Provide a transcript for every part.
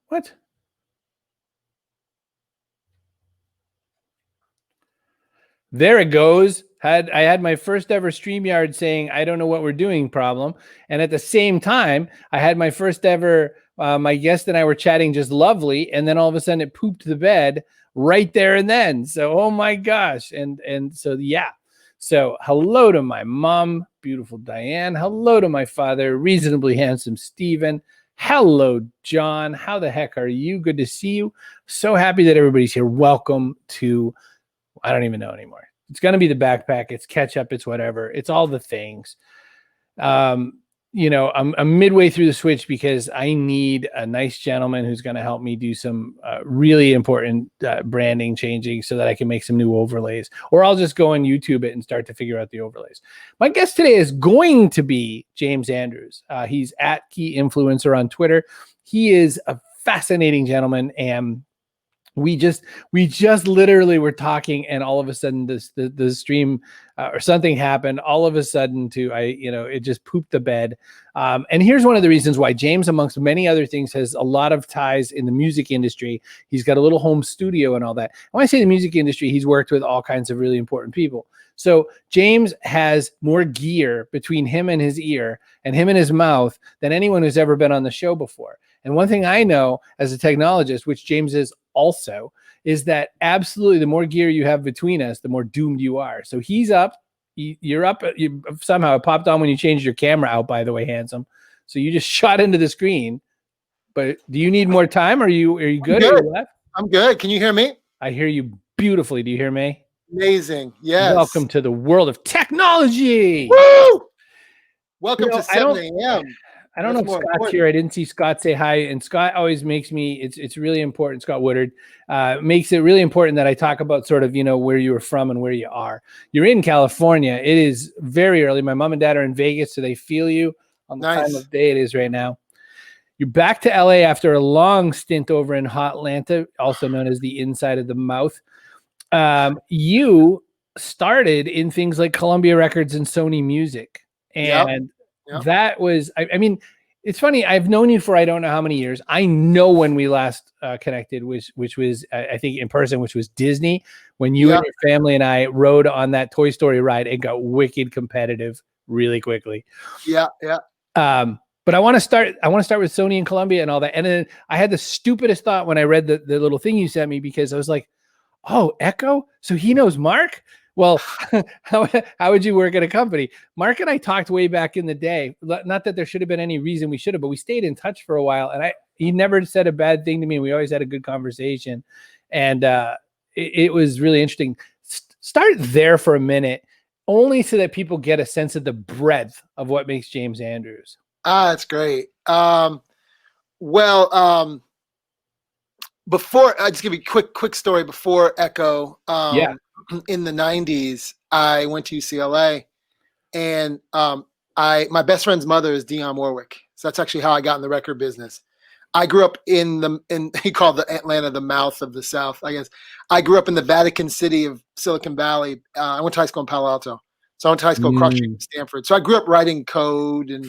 What? There it goes. I had my first ever StreamYard saying, I don't know what we're doing problem. And at the same time, I had my first ever, my guest and I were chatting just lovely. And then all of a sudden it pooped the bed right there and then. So, oh my gosh. And so, yeah. So hello to my mom, beautiful Diane. Hello to my father, reasonably handsome Stephen. Hello, John. How the heck are you? Good to see you. So happy that everybody's here. Welcome to, I don't even know anymore. It's going to be the backpack. It's catch up. It's whatever. It's all the things. I'm midway through the switch because I need a nice gentleman who's going to help me do some really important branding changing so that I can make some new overlays, or I'll just go on YouTube it and start to figure out the overlays. My guest today is going to be James Andrews. He's at Key Influencer on Twitter. He is a fascinating gentleman, and we just literally were talking, and all of a sudden the stream or something happened. All of a sudden, it just pooped the bed. And here's one of the reasons why James, amongst many other things, has a lot of ties in the music industry. He's got a little home studio and all that. When I say the music industry, he's worked with all kinds of really important people. So James has more gear between him and his ear and him and his mouth than anyone who's ever been on the show before. And one thing I know as a technologist, which James is also, is that absolutely the more gear you have between us, the more doomed you are. So he's up. You're up. Somehow it popped on when you changed your camera out, by the way, handsome. So you just shot into the screen. But do you need more time? Are you good? I'm good. Can you hear me? I hear you beautifully. Do you hear me? Amazing. Yes. Welcome to the world of technology. Woo! Welcome to 7 a.m. I don't know if Scott's here. I didn't see Scott say hi. And Scott always makes me, it's really important, Scott Woodard, makes it really important that I talk about sort of, where you were from and where you are. You're in California. It is very early. My mom and dad are in Vegas, so they feel you on the time of day it is right now. You're back to LA after a long stint over in Hot Atlanta, also known as the inside of the mouth. You started in things like Columbia Records and Sony Music. And that was, I mean, it's funny. I've known you for I don't know how many years. I know when we last connected, which was, I think, in person, which was Disney, when you and your family and I rode on that Toy Story ride and got wicked competitive really quickly. Yeah. But I want to start with Sony and Columbia and all that. And then I had the stupidest thought when I read the little thing you sent me, because I was like, oh, Echo? So he knows Mark? Well, how would you work at a company? Mark and I talked way back in the day. Not that there should have been any reason we should have, but we stayed in touch for a while. And he never said a bad thing to me. We always had a good conversation. And it was really interesting. Start there for a minute, only so that people get a sense of the breadth of what makes James Andrews. That's great. Before, I'll just give you a quick story before Echo. In the 90s, I went to UCLA, and my best friend's mother is Dionne Warwick. So that's actually how I got in the record business. I grew up in he called the Atlanta the mouth of the South, I guess. I grew up in the Vatican City of Silicon Valley. I went to high school in Palo Alto. So I went to high school across street in Stanford. So I grew up writing code and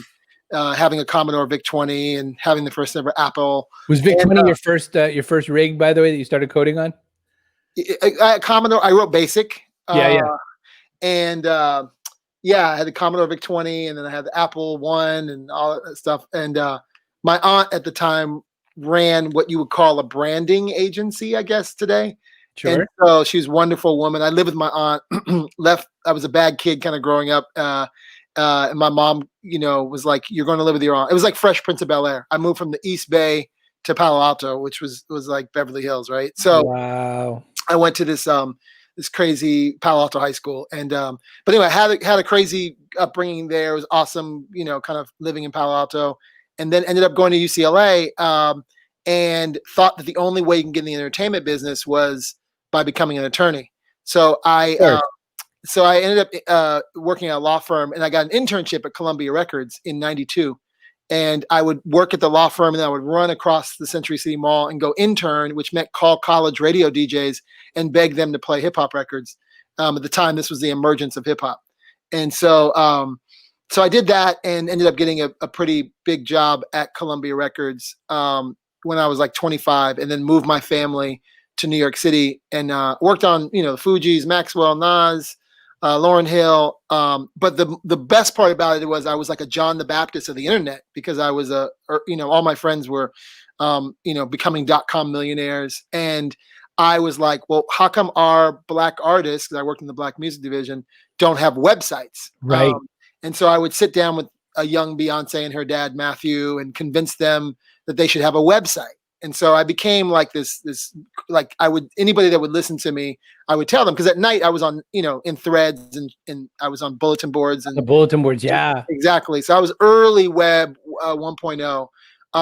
having a Commodore VIC-20 and having the first ever Apple. Was VIC-20 your first rig, by the way, that you started coding on? Commodore, I wrote BASIC. I had the Commodore VIC-20, and then I had the Apple One and all that stuff. And my aunt at the time ran what you would call a branding agency, I guess, today. Sure. And so she's a wonderful woman. I lived with my aunt. I was a bad kid kind of growing up. And my mom, was like, you're going to live with your aunt. It was like Fresh Prince of Bel-Air. I moved from the East Bay to Palo Alto, which was like Beverly Hills, right? So wow. I went to this crazy Palo Alto high school, and but anyway, I had a crazy upbringing there. It was awesome, kind of living in Palo Alto, and then ended up going to UCLA, and thought that the only way you can get in the entertainment business was by becoming an attorney. So I ended up working at a law firm, and I got an internship at Columbia Records in '92. And I would work at the law firm, and I would run across the Century City Mall and go intern, which meant call college radio DJs and beg them to play hip hop records. At the time, this was the emergence of hip hop. And so I did that and ended up getting a pretty big job at Columbia Records. when I was like 25, and then moved my family to New York City and worked on the Fugees, Maxwell, Nas, Lauryn Hill. But the best part about it was I was like a John the Baptist of the internet, because I was all my friends were becoming .com millionaires, and I was like, well, how come our Black artists, because I worked in the Black music division, don't have websites? Right. And so I would sit down with a young Beyonce and her dad Matthew and convince them that they should have a website. And so I became like this like anybody that would listen to me, I would tell them, because at night I was on in threads and I was on bulletin boards and The bulletin boards, yeah. exactly. So I was early web 1.0.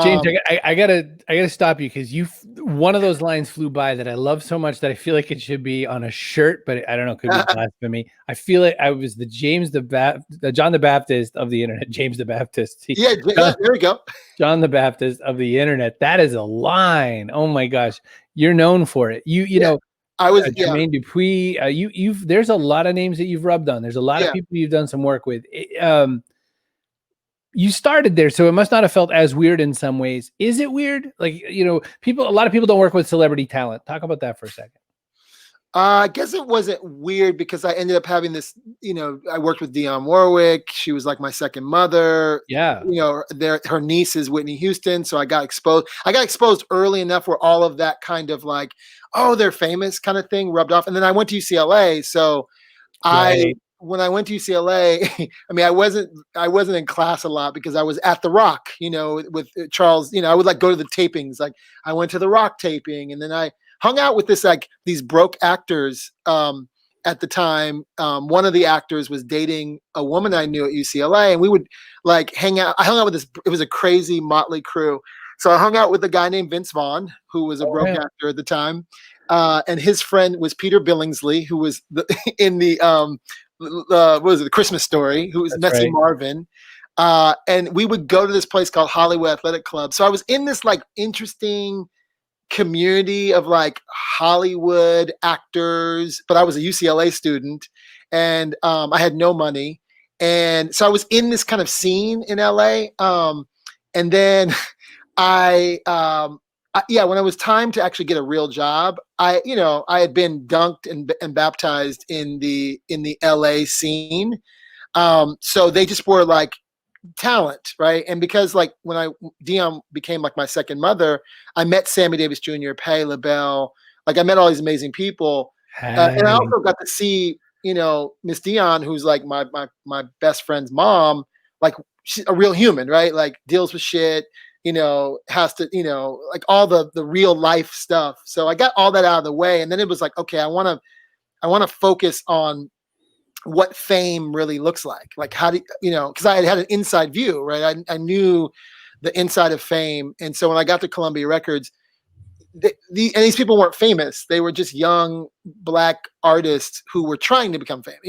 James, I gotta stop you, because one of those lines flew by that I love so much that I feel like it should be on a shirt, but I don't know, it could be blasphemy. I feel like I was the John the Baptist of the internet. James the Baptist. Yeah, there we go. John the Baptist of the internet. That is a line. Oh my gosh, you're known for it. You know, I was Jermaine Dupri. There's a lot of names that you've rubbed on. There's a lot of people you've done some work with. You started there, so it must not have felt as weird in some ways. Is it weird? Like, a lot of people don't work with celebrity talent. Talk about that for a second. I guess it wasn't weird, because I ended up having this, I worked with Dionne Warwick. She was like my second mother. Yeah. Her niece is Whitney Houston. So I got exposed early enough where all of that kind of like, oh, they're famous kind of thing rubbed off. And then I went to UCLA. So when I went to UCLA, I mean, I wasn't in class a lot, because I was at the Rock, with Charles. I would like go to the tapings. Like I went to the Rock taping, and then I hung out with these broke actors. At the time, one of the actors was dating a woman I knew at UCLA, and we would like hang out. I hung out with this. It was a crazy motley crew. So I hung out with a guy named Vince Vaughn, who was a broke actor at the time, and his friend was Peter Billingsley, who was in the what was it, The Christmas Story, who was Messy Marvin. And we would go to this place called Hollywood Athletic Club. So I was in this like interesting community of like Hollywood actors, but I was a UCLA student, and I had no money. And so I was in this kind of scene in LA. And then when it was time to actually get a real job, I had been dunked and baptized in the LA scene. So they just were like talent, right? And because like when Dionne became like my second mother, I met Sammy Davis Jr., Patti LaBelle, like I met all these amazing people. And I also got to see, Miss Dionne, who's like my best friend's mom, like she's a real human, right? Like deals with shit, has to, like all the real life stuff. So I got all that out of the way. And then it was like, okay, I want to focus on what fame really looks like. Like how do because I had an inside view, right? I knew the inside of fame. And so when I got to Columbia Records, and these people weren't famous. They were just young Black artists who were trying to become famous,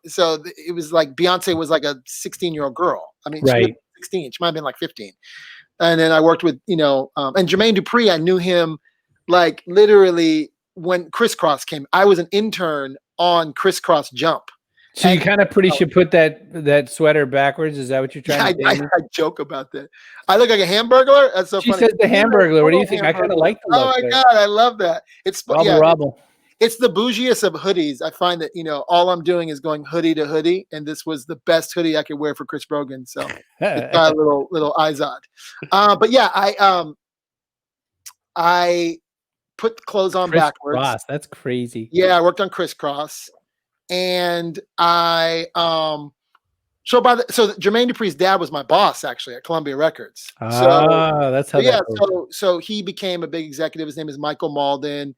so it was like Beyonce was like a 16-year-old girl. I mean, she was 16, she might've been like 15. And then I worked with, and Jermaine Dupri, I knew him like literally when Crisscross came. I was an intern on Crisscross Jump. So you kind of should put that sweater backwards. Is that what you're trying to do? I joke about that. I look like a hamburglar. That's so she funny. She said the hamburglar. What do you think? I kind of like the look. Oh my God, I love that. It's Rubble. It's the bougiest of hoodies. I find that, all I'm doing is going hoodie to hoodie. And this was the best hoodie I could wear for Chris Brogan. So it's got a little Izod. But yeah, I put clothes on backwards. Crisscross. That's crazy. Yeah, I worked on Crisscross. And so Jermaine Dupri's dad was my boss actually at Columbia Records. That's how. Yeah, so he became a big executive. His name is Michael Malden.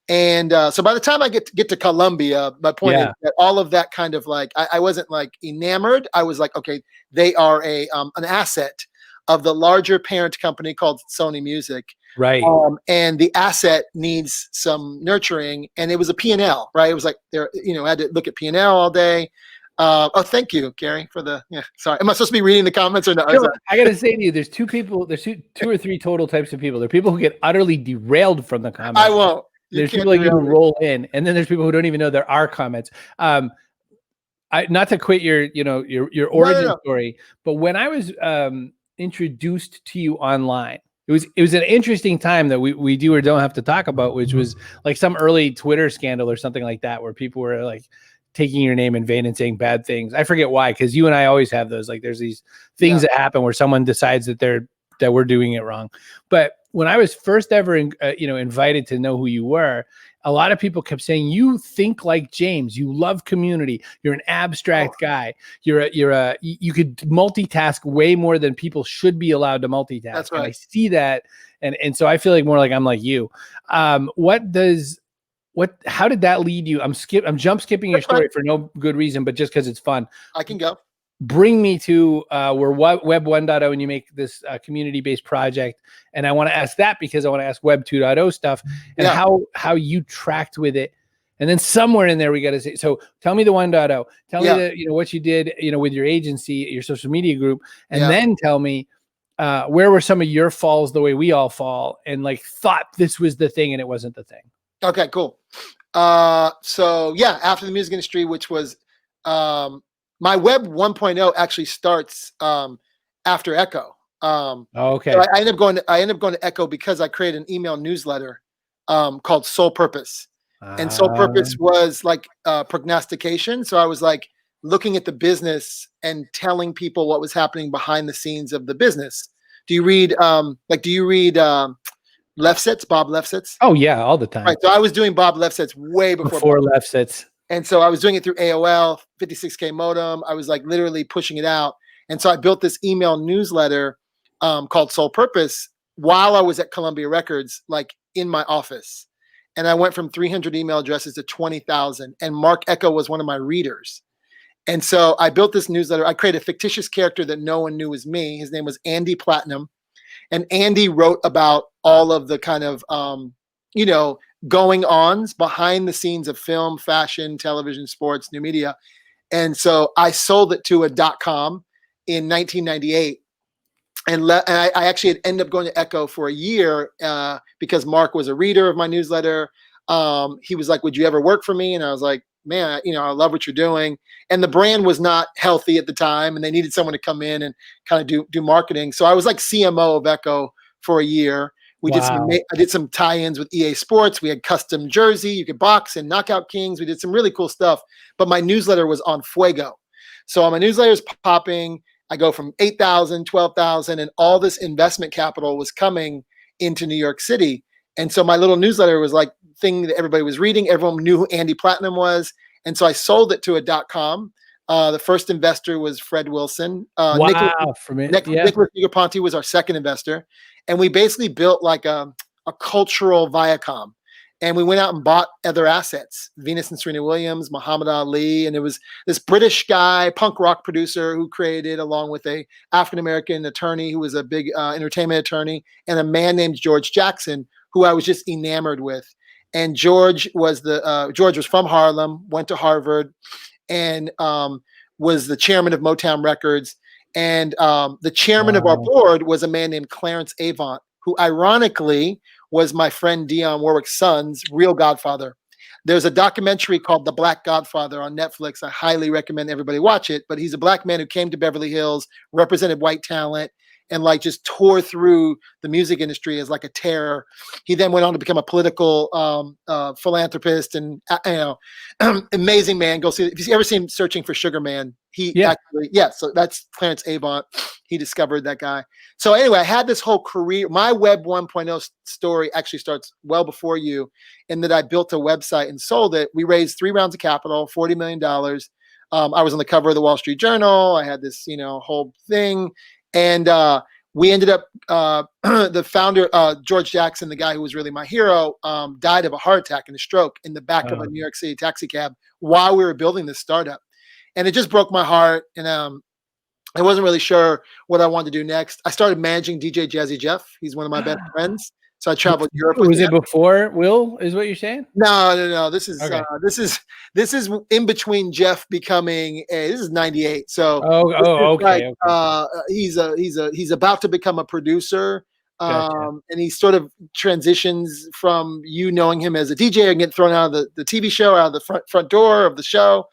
And so by the time I get to Columbia, my point is that all of that kind of like I wasn't like enamored. I was like, okay, they are an asset of the larger parent company called Sony Music. Right. And the asset needs some nurturing, and it was a P&L, right? It was like I had to look at P&L all day. Thank you, Gary, for sorry. Am I supposed to be reading the comments or no? I got to say to you, there's two or three total types of people. There are people who get utterly derailed from the comments. I won't. There's people like you who roll in, and then there's people who don't even know there are comments. Not to quit your origin story, but when I was introduced to you online, it was an interesting time that we do or don't have to talk about, which was like some early Twitter scandal or something like that, where people were like taking your name in vain and saying bad things. I forget why, because you and I always have those. Like there's these things that happen where someone decides that we're doing it wrong. But when I was first ever invited to know who you were, a lot of people kept saying, you think like James, you love community, you're an abstract guy, you could multitask way more than people should be allowed to multitask. That's right. And I see that. And so I feel like more like I'm like you. How did that lead you? I'm jump skipping your story for no good reason, but just because it's fun. I can go. Bring me to where Web 1.0 and you make this community-based project. And I want to ask that because I want to ask Web 2.0 stuff and how you tracked with it. And then somewhere in there, we got to say, so tell me the 1.0, tell me what you did, with your agency, your social media group, and then tell me where were some of your falls the way we all fall and like thought this was the thing and it wasn't the thing. Okay, cool. So yeah, after the music industry, which was, my Web 1.0 actually starts after Echo. Okay. So I ended up going to Echo because I created an email newsletter called Soul Purpose, and Soul Purpose was like prognostication. So I was like looking at the business and telling people what was happening behind the scenes of the business. Do you read Lefsetz, Bob Lefsetz? Oh yeah, all the time. Right. So I was doing Bob Lefsetz way before Lefsetz. And so I was doing it through AOL, 56K modem. I was like literally pushing it out. And so I built this email newsletter called Soul Purpose while I was at Columbia Records, like in my office. And I went from 300 email addresses to 20,000. And Mark Echo was one of my readers. And so I built this newsletter. I created a fictitious character that no one knew was me. His name was Andy Platinum. And Andy wrote about all of the kind of, going ons behind the scenes of film, fashion, television, sports, new media. And so I sold it to a .com in 1998. And I actually had ended up going to Echo for a year because Mark was a reader of my newsletter. He was like, would you ever work for me? And I was like, man, I love what you're doing. And the brand was not healthy at the time and they needed someone to come in and kind of do marketing. So I was like CMO of Echo for a year. I did some tie-ins with EA Sports. We had custom jersey. You could box and Knockout Kings. We did some really cool stuff. But my newsletter was on fuego. So my newsletter is popping. I go from 8,000, 12,000, and all this investment capital was coming into New York City. And so my little newsletter was like thing that everybody was reading. Everyone knew who Andy Platinum was. And so I sold it to a .com. The first investor was Fred Wilson. Nicholas Negroponte was our second investor. And we basically built like a cultural Viacom. And we went out and bought other assets, Venus and Serena Williams, Muhammad Ali. And it was this British guy, punk rock producer who created, along with a African-American attorney who was a big entertainment attorney, and a man named George Jackson, who I was just enamored with. And George was from Harlem, went to Harvard, and was the chairman of Motown Records. And the chairman of our board was a man named Clarence Avant, who ironically was my friend Dionne Warwick's son's real godfather. There's a documentary called The Black Godfather on Netflix. I highly recommend everybody watch it. But he's a black man who came to Beverly Hills, represented white talent, and like just tore through the music industry as like a terror. He then went on to become a political philanthropist and amazing man. Go see it. If you've ever seen Searching for Sugar Man, so that's Clarence Avant. He discovered that guy. So anyway, I had this whole career. My Web 1.0 story actually starts well before you, in that I built a website and sold it. We raised 3 rounds of capital, $40 million. I was on the cover of the Wall Street Journal. I had this, whole thing. And we ended up, the founder, George Jackson, the guy who was really my hero, died of a heart attack and a stroke in the back of a New York City taxi cab while we were building this startup. And it just broke my heart. And I wasn't really sure what I wanted to do next. I started managing DJ Jazzy Jeff. He's one of my best friends. So I traveled Europe. Was it before Will, is what you're saying? No. This is okay. This is in between Jeff becoming this is 98. So okay. He's about to become a producer. Gotcha. And he sort of transitions from you knowing him as a DJ and get thrown out of the TV show, out of the front door of the show.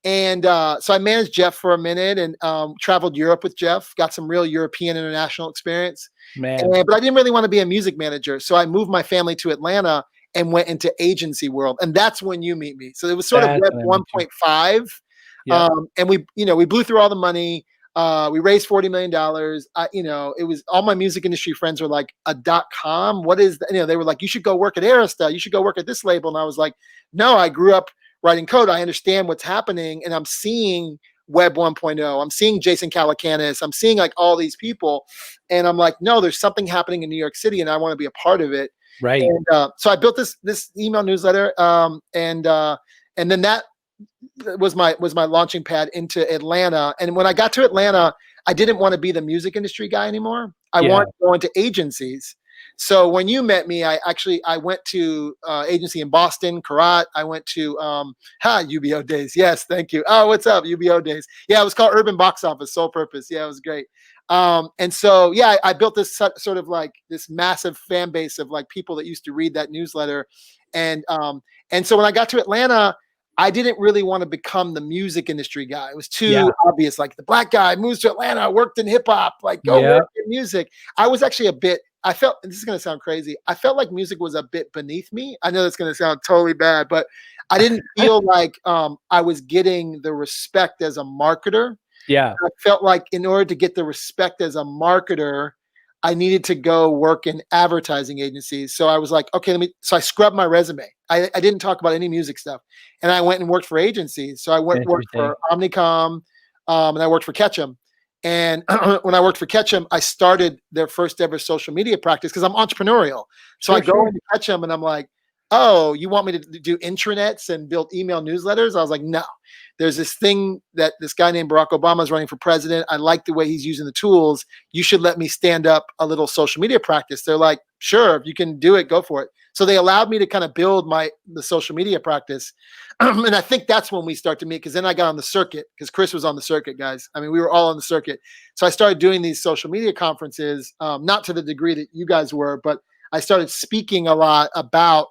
And so I managed Jeff for a minute and traveled Europe with Jeff, got some real European international experience. Man, But I didn't really want to be a music manager. So I moved my family to Atlanta and went into agency world. And that's when you meet me. So it was sort of that's Web when I met you. 1.5. Yeah, And we blew through all the money. We raised $40 million. It was all my music industry friends were like, a .com. What is that? They were like, you should go work at Arista. You should go work at this label. And I was like, no, I grew up writing code. I understand what's happening. And I'm seeing Web 1.0. I'm seeing Jason Calacanis. I'm seeing like all these people. And I'm like, no, there's something happening in New York City and I want to be a part of it. right. And so I built this email newsletter. And then that was my launching pad into Atlanta. And when I got to Atlanta, I didn't want to be the music industry guy anymore. I Yeah. wanted to go into agencies. So when you met me, I went to agency in Boston, Karat. I went to UBO days. Yes, thank you. Oh, what's up, UBO days? Yeah, it was called Urban Box Office, Sole Purpose. Yeah, it was great. And so yeah, I built this sort of like this massive fan base of like people that used to read that newsletter, and so when I got to Atlanta, I didn't really want to become the music industry guy. It was too obvious. Like the black guy moves to Atlanta, worked in hip hop, like go work in music. I was actually I felt, this is going to sound crazy. I felt like music was a bit beneath me. I know that's going to sound totally bad, but I didn't feel like I was getting the respect as a marketer. Yeah. I felt like in order to get the respect as a marketer, I needed to go work in advertising agencies. So I was like, okay, so I scrubbed my resume. I didn't talk about any music stuff. And I went and worked for agencies. So I worked for Omnicom, and I worked for Ketchum. And when I worked for Ketchum, I started their first ever social media practice because I'm entrepreneurial. So I go into Ketchum and I'm like, oh, you want me to do intranets and build email newsletters? I was like, no. There's this thing that this guy named Barack Obama is running for president. I like the way he's using the tools. You should let me stand up a little social media practice. They're like, sure, if you can do it, go for it. So they allowed me to kind of build the social media practice. And I think that's when we start to meet, because then I got on the circuit, because Chris was on the circuit, guys. I mean, we were all on the circuit. So I started doing these social media conferences, not to the degree that you guys were, but I started speaking a lot about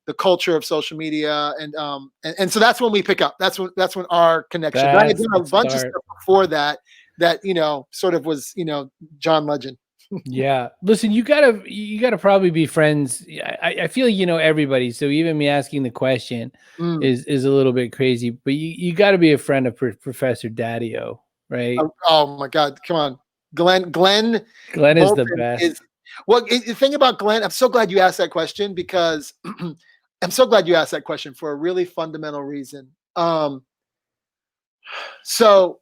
the culture of social media, and so that's when we pick up. That's when our connection. But I had done a bunch of stuff before that sort of was John Legend. Yeah, listen, you gotta probably be friends. I feel everybody. So even me asking the question is a little bit crazy, but you got to be a friend of Professor Daddio, right? Oh my God, come on, Glenn is the best. Well, the thing about Glenn, I'm so glad you asked that question, because I'm so glad you asked that question for a really fundamental reason. So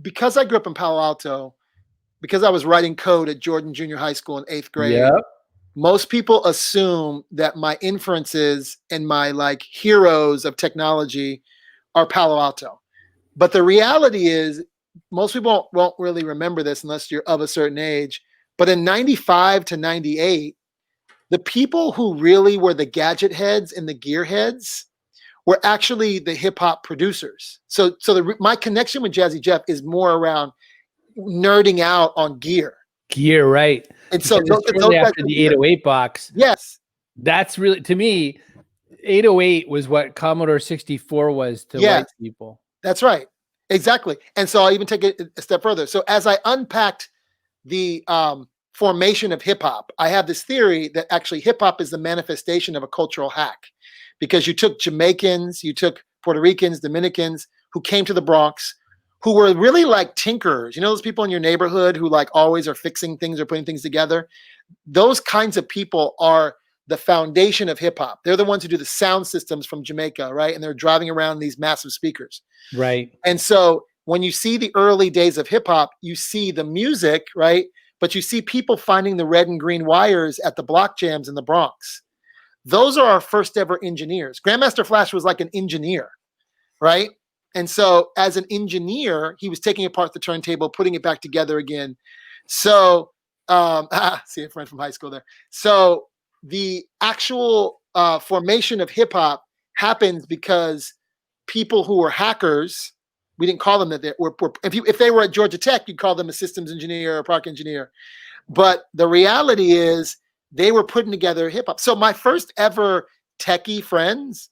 because I grew up in Palo Alto, because I was writing code at Jordan Junior High School in 8th grade, most people assume that my inferences and my like heroes of technology are Palo Alto. But the reality is most people won't really remember this unless you're of a certain age. But in 95 to 98, the people who really were the gadget heads and the gear heads were actually the hip hop producers. So my connection with Jazzy Jeff is more around nerding out on gear. Gear, right? And so after the 808 box, yes, that's really, to me, 808 was what Commodore 64 was to white people. That's right, exactly. And so I'll even take it a step further. So as I unpacked the formation of hip hop, I have this theory that actually hip hop is the manifestation of a cultural hack, because you took Jamaicans, you took Puerto Ricans, Dominicans who came to the Bronx, who were really like tinkerers. You know, those people in your neighborhood who like always are fixing things or putting things together. Those kinds of people are the foundation of hip hop. They're the ones who do the sound systems from Jamaica, right? And they're driving around these massive speakers. Right. And so when you see the early days of hip hop, you see the music, right? But you see people finding the red and green wires at the block jams in the Bronx. Those are our first ever engineers. Grandmaster Flash was like an engineer, right? And so as an engineer, he was taking apart the turntable, putting it back together again. So, see a friend from high school there. So the actual formation of hip hop happens because people who were hackers, we didn't call them that. If they were at Georgia Tech, you'd call them a systems engineer or a product engineer. But the reality is they were putting together hip hop. So my first ever techie friends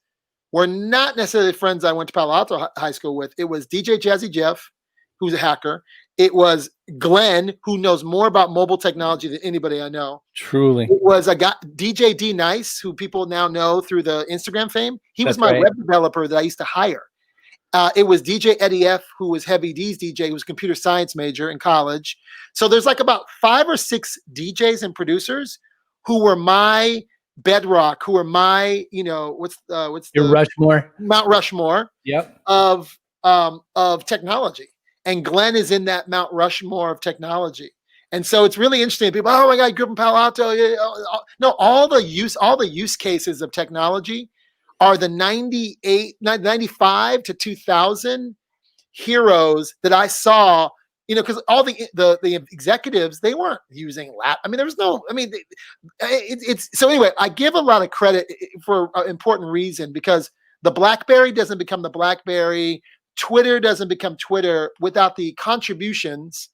were not necessarily friends I went to Palo Alto High School with. It was DJ Jazzy Jeff, who's a hacker. It was Glenn, who knows more about mobile technology than anybody I know. Truly. It was a guy, DJ D Nice, who people now know through the Instagram fame. He was That's my right. web developer that I used to hire. It was DJ Eddie F, who was Heavy D's DJ, who was a computer science major in college. So there's like about 5 or 6 DJs and producers who were my bedrock, who were my, what's Your the Rushmore. Mount Rushmore Yep. of technology. And Glenn is in that Mount Rushmore of technology. And so it's really interesting. People, oh my God, I grew up in Palo Alto. Yeah, no, all the use cases of technology are the 95 to 2000 heroes that I saw, because all the executives, they weren't using lap. I mean, there was no, I mean, it's so anyway, I give a lot of credit for an important reason, because the BlackBerry doesn't become the BlackBerry. Twitter doesn't become Twitter without the contributions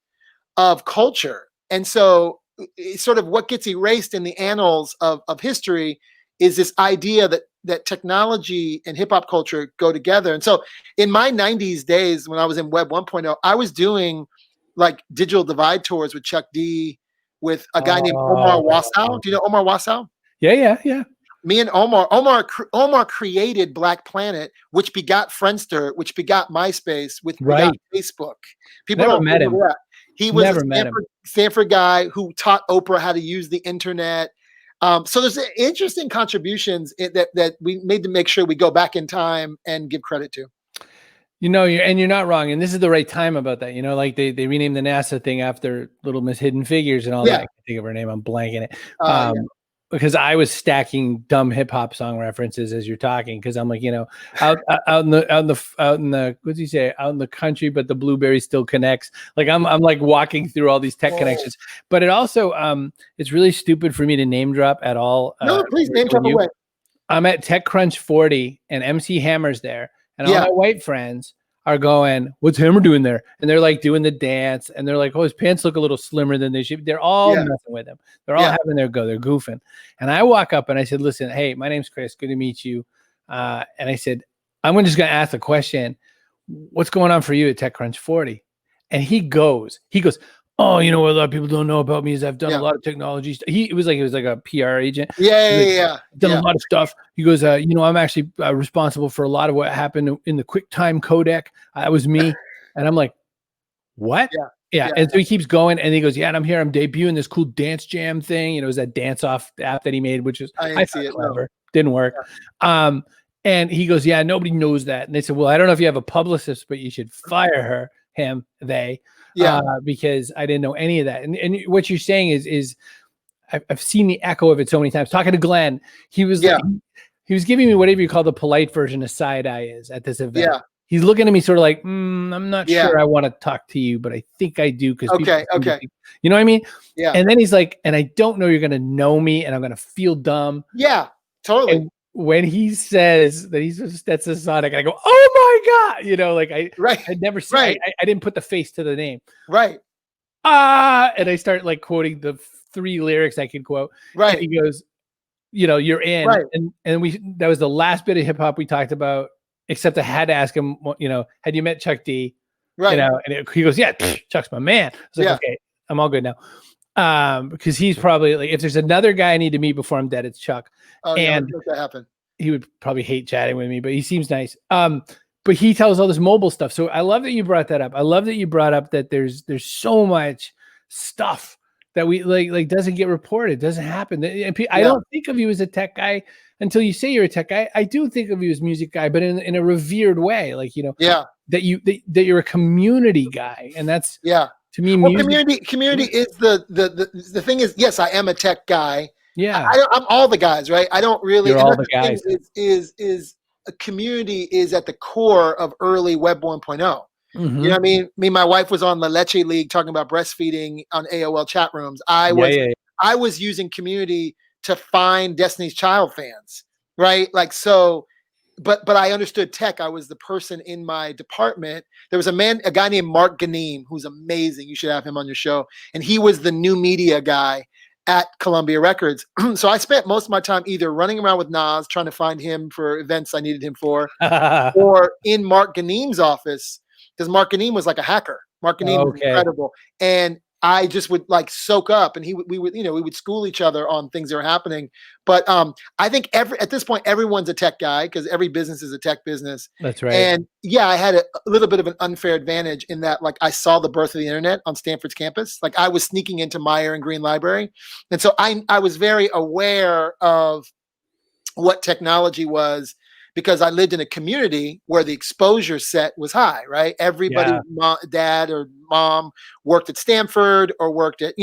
of culture. And so it's sort of what gets erased in the annals of history is this idea that technology and hip hop culture go together. And so in my 90s days, when I was in Web 1.0, I was doing like digital divide tours with Chuck D, with a guy named Omar Wasow. Do you know Omar Wasow? Yeah. Me and Omar created Black Planet, which begot Friendster, which begot MySpace, which begot Facebook. People Never don't met him. remember that. He was Never a met him. Stanford guy who taught Oprah how to use the internet. So there's interesting contributions that we made to make sure we go back in time and give credit to. You're not wrong. And this is the right time about that. Like they renamed the NASA thing after Little Miss Hidden Figures and all that. I can't think of her name. I'm blanking it. Because I was stacking dumb hip hop song references as you're talking. Cause I'm like, out in the what's he say? Out in the country, but the blueberry still connects. Like I'm like walking through all these tech connections, but it also, it's really stupid for me to name drop at all. No, please name drop away. I'm at TechCrunch 40 and MC Hammer's there. And all my white friends are going, what's Hammer doing there? And they're like doing the dance. And they're like, oh, his pants look a little slimmer than they should. They're all messing with him. They're all having their go. They're goofing. And I walk up and I said, listen, hey, my name's Chris. Good to meet you. And I said, I'm just going to ask the question. What's going on for you at TechCrunch 40? And he goes, oh, what a lot of people don't know about me is I've done a lot of technology. It was like a PR agent. Yeah. Done a lot of stuff. He goes, I'm actually responsible for a lot of what happened in the QuickTime codec. That was me. And I'm like, what? Yeah. And so he keeps going and he goes, yeah, and I'm here. I'm debuting this cool dance jam thing. It was that dance off app that he made, which is I see it clever. No. Didn't work. Yeah. And he goes, yeah, nobody knows that. And they said, well, I don't know if you have a publicist, but you should fire they. Because I didn't know any of that. And what you're saying is I've seen the echo of it so many times. Talking to Glenn, he was like, he was giving me whatever you call the polite version of side eye is at this event. Yeah. He's looking at me sort of like, I'm not sure I want to talk to you, but I think I do. Because okay. You know what I mean? Yeah. And then he's like, and I don't know you're going to know me and I'm going to feel dumb. Yeah, totally. And when he says that he's a Stetsasonic, I go, oh my God, I'd never seen, I didn't put the face to the name. Right. And I start like quoting the 3 lyrics I could quote. Right. And he goes, you're in. Right. And that was the last bit of hip hop we talked about, except I had to ask him, had you met Chuck D? Right. And he goes, yeah, Chuck's my man. I was like, okay, I'm all good now. Because he's probably like, if there's another guy I need to meet before I'm dead, it's Chuck. Oh, and that happen. He would probably hate chatting with me, but he seems nice. But he tells all this mobile stuff. So I love that you brought that up. I love that you brought up that there's so much stuff that we like doesn't get reported, doesn't happen. I don't think of you as a tech guy until you say you're a tech guy. I do think of you as a music guy, but in a revered way, that you're a community guy, and that's to me. Well, community is the thing is, yes, I am a tech guy. Yeah, I'm all the guys, right? I don't really. You're all the guys. Is a community is at the core of early Web 1.0. Mm-hmm. You know what I mean? Me and my wife was on the Leche League talking about breastfeeding on AOL chat rooms. I was using community to find Destiny's Child fans, right? Like so. But I understood tech. I was the person in my department. There was a guy named Mark Ganeem, who's amazing. You should have him on your show. And he was the new media guy at Columbia Records. So I spent most of my time either running around with Nas trying to find him for events I needed him for, or in Mark Ganeem's office, because Mark Ganeem was like a hacker. Mark Ganeem was Okay. incredible, and I just would like soak up, and we would we would school each other on things that are happening. But I think at this point everyone's a tech guy because every business is a tech business. That's right. And yeah, I had a little bit of an unfair advantage in that like I saw the birth of the internet on Stanford's campus. Like I was sneaking into Meyer and Green Library, and so I was very aware of what technology was because I lived in a community where the exposure set was high, right? Everybody, dad or mom worked at Stanford or worked at,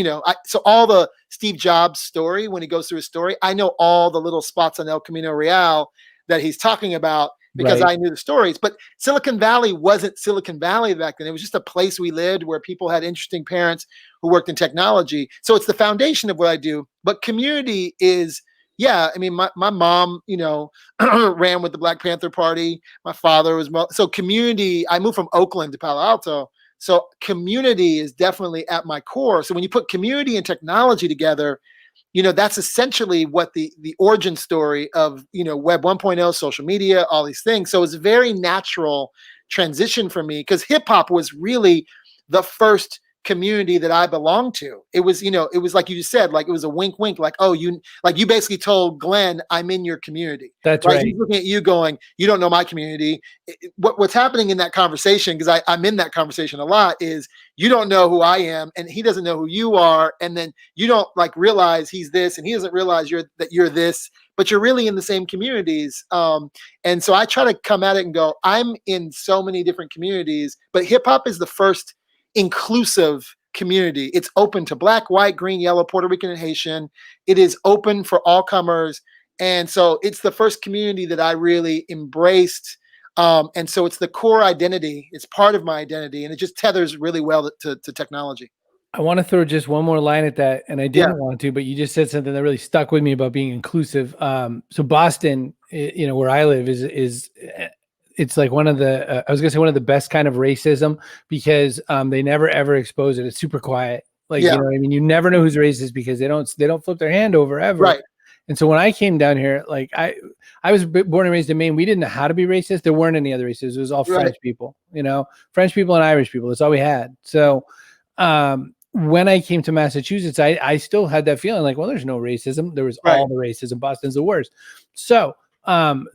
so all the Steve Jobs story, when he goes through his story, I know all the little spots on El Camino Real that he's talking about because I knew the stories. But Silicon Valley wasn't Silicon Valley back then. It was just a place we lived where people had interesting parents who worked in technology. So it's the foundation of what I do. But community is, I mean, my mom, ran with the Black Panther Party. My father was, so community, I moved from Oakland to Palo Alto. So community is definitely at my core. So when you put community and technology together, that's essentially what the origin story of, Web 1.0, social media, all these things. So it's a very natural transition for me because hip hop was really the first community that I belonged to. It was, it was like you said, like it was a wink, wink, like, oh, you basically told Glenn, I'm in your community. That's right. He's looking at you going, you don't know my community. What's happening in that conversation, because I'm in that conversation a lot, is you don't know who I am and he doesn't know who you are. And then you don't like realize he's this and he doesn't realize that you're this, but you're really in the same communities. And so I try to come at it and go, I'm in so many different communities, but hip hop is the first inclusive community. It's open to Black, white, green, yellow, Puerto Rican, and Haitian. It is open for all comers. And so it's the first community that I really embraced. And so it's the core identity. It's part of my identity. And it just tethers really well to technology. I want to throw just one more line at that. And I didn't want to, but you just said something that really stuck with me about being inclusive. So Boston, where I live is it's like one of the, I was gonna say one of the best kind of racism because they never ever expose it. It's super quiet. Like, you know what I mean? You never know who's racist because they don't flip their hand over ever. Right. And so when I came down here, like I was born and raised in Maine. We didn't know how to be racist. There weren't any other races. It was all French people, French people and Irish people. That's all we had. So when I came to Massachusetts, I still had that feeling like, well, there's no racism. There was all the racism. Boston's the worst. So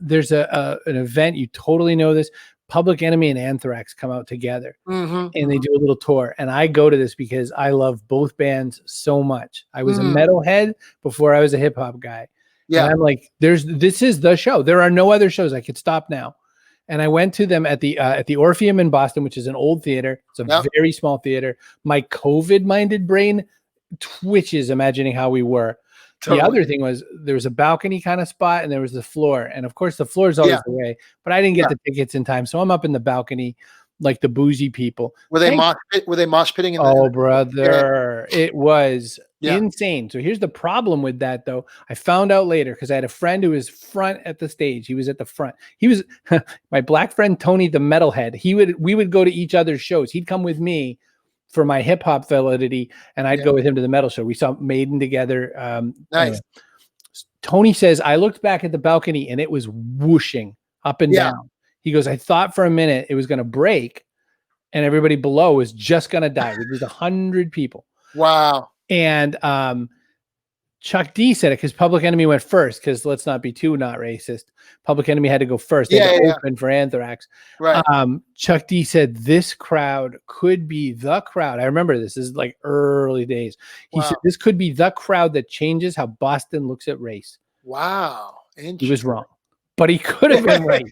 there's an event, you totally know this, Public Enemy and Anthrax come out together and they do a little tour. And I go to this because I love both bands so much. I was a metalhead before I was a hip hop guy. Yeah. And I'm like, this is the show. There are no other shows. I could stop now. And I went to them at the Orpheum in Boston, which is an old theater. It's a very small theater. My COVID-minded brain twitches imagining how we were. Totally. The other thing was there was a balcony kind of spot and there was the floor. And of course the floor is always the way, but I didn't get the tickets in time. So I'm up in the balcony like the bougie people. Were they mosh pitting? Brother, it was insane. So here's the problem with that though. I found out later because I had a friend who was front at the stage. He was at the front. He was my black friend, Tony, the metalhead. We would go to each other's shows. He'd come with me for my hip hop validity, and I'd go with him to the metal show. We saw Maiden together. Nice. Tony says, I looked back at the balcony and it was whooshing up and down. He goes, I thought for a minute it was going to break and everybody below was just going to die. There was 100 people. Wow. And Chuck D said it because Public Enemy went first because let's not be too not racist. Public Enemy had to go first. They had to open for Anthrax. Right. Chuck D said this crowd could be the crowd. I remember this is like early days. He said this could be the crowd that changes how Boston looks at race. Wow. He was wrong, but he could have been right.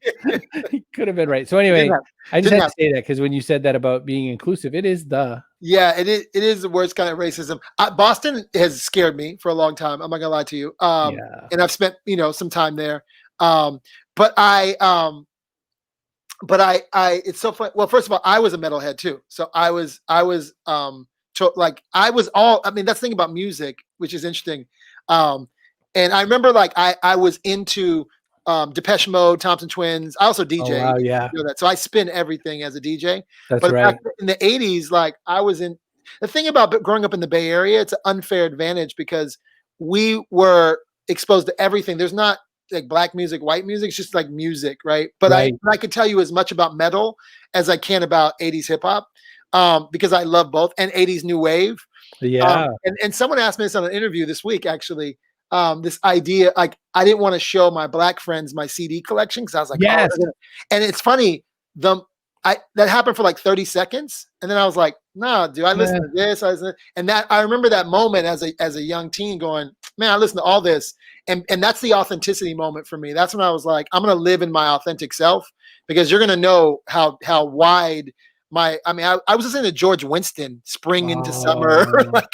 He could have been right. So anyway, I just had to say that because when you said that about being inclusive, it is the. Yeah, it is the worst kind of racism. Boston has scared me for a long time. I'm not gonna lie to you. And I've spent some time there. But it's so funny. Well, first of all, I was a metalhead too. So I was I was all. I mean, that's the thing about music, which is interesting. And I remember like I was into Depeche Mode, Thompson Twins. I also DJ. Oh, wow, yeah. You know that. So I spin everything as a DJ. That's but right. Back in the 80s, like I was in the thing about growing up in the Bay Area, it's an unfair advantage because we were exposed to everything. There's not like black music, white music. It's just like music, right? But Right. I could tell you as much about metal as I can about 80s hip hop, because I love both, and 80s new wave. Yeah. And someone asked me this on an interview this week, actually. This idea, like I didn't want to show my black friends my CD collection because I was like, oh, Yes. and it's funny, that happened for like 30 seconds, and then I was like, no, dude, I listen to this, and that I remember that moment as a young teen going, man, I listen to all this, and that's the authenticity moment for me. That's when I was like, I'm gonna live in my authentic self, because you're gonna know how wide I was listening to George Winston spring into summer. Oh, Like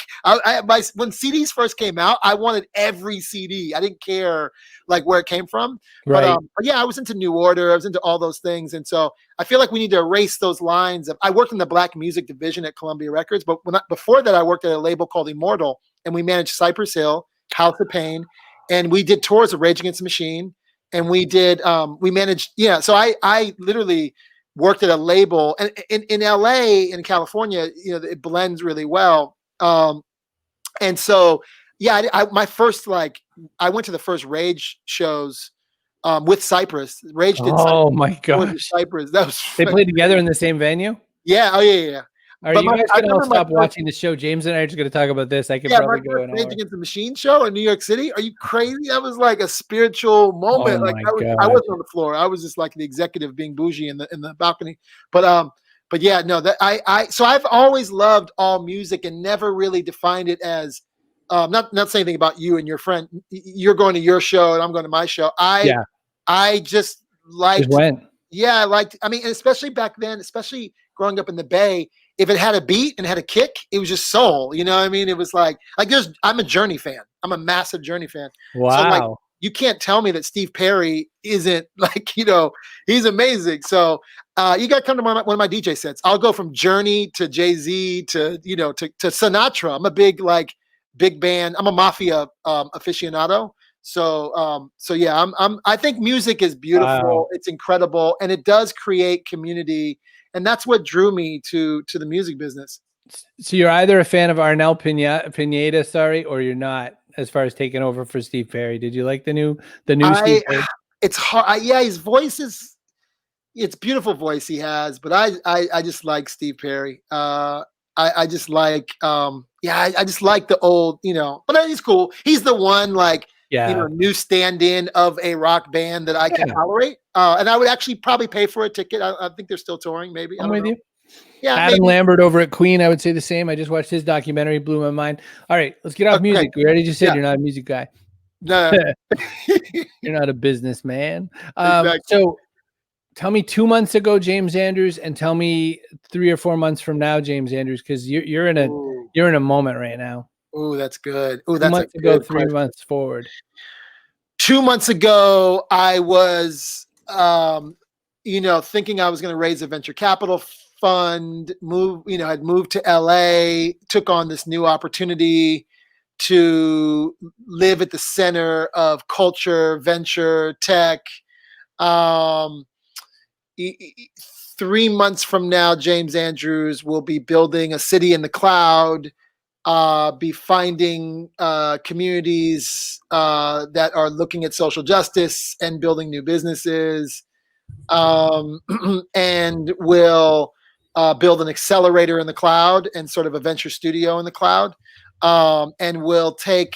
when CDs first came out, I wanted every CD. I didn't care like where it came from. right. But yeah, I was into New Order. I was into all those things. And so I feel like we need to erase those lines I worked in the black music division at Columbia Records, but before that, I worked at a label called Immortal, and we managed Cypress Hill, House of Pain, and we did tours of Rage Against the Machine. And we managed, yeah. So I literally worked at a label, and in LA, in California, it blends really well. And so, yeah, my first, like, I went to the first Rage shows with Cypress. Rage did Oh my gosh. Cypress. That was They played together in the same venue? yeah. Oh yeah. All right, But you guys I can all remember my stop first, watching the show. James and I are just going to talk about this. I could my probably go first an Rage hour. Against the Machine show in New York City. Are you crazy? That was like a spiritual Oh moment. Like my I gosh. wasn't on the floor. I was just like the executive being bougie in the balcony. But yeah, no, that so I've always loved all music and never really defined it as not saying anything about you and your friend. You're going to your show and I'm going to my show. Yeah, I just just liked, went. yeah, I liked, I mean, and especially back then, especially growing up in the Bay, if it had a beat and had a kick, it was just soul. You know what I mean? It was like I'm a Journey fan. I'm a massive Journey fan. So like, Wow. you can't tell me that Steve Perry isn't like, he's amazing. So you got to come to one of my DJ sets. I'll go from Journey to Jay-Z to, to Sinatra. I'm a big band. I'm a Mafia aficionado. So yeah, I think music is beautiful. Wow. It's incredible, and it does create community, and that's what drew me to the music business. So you're either a fan of Arnel Pineda, sorry, or you're not, as far as taking over for Steve Perry. Did you like the new Steve I Perry? It's hard. Yeah, his voice is it's beautiful voice he has, but I just like Steve Perry. I just like yeah, I just like the old, but he's cool. He's the one, like, Yeah. new stand-in of a rock band that I can Yeah. tolerate. And I would actually probably pay for a ticket. I think they're still touring, maybe. I I'm don't with know. you. Yeah, Adam maybe. Lambert over at Queen, I would say the same. I just watched his documentary, blew my mind. All right, let's get off Okay. music. We already just said Yeah. you're not a music guy. No. You're not a businessman. Exactly. So tell me 2 months ago, James Andrews, and tell me 3 or 4 months from now, James Andrews, because you're in a moment right now. Ooh, that's good. Ooh, 2 that's a months ago, good 3 question. months forward. 2 months ago, I was, thinking I was going to raise a venture capital fund, had moved to LA, took on this new opportunity to live at the center of culture, venture, tech. Um, 3 months from now, James Andrews will be building a city in the cloud, be finding communities that are looking at social justice and building new businesses, and will build an accelerator in the cloud and sort of a venture studio in the cloud, and will take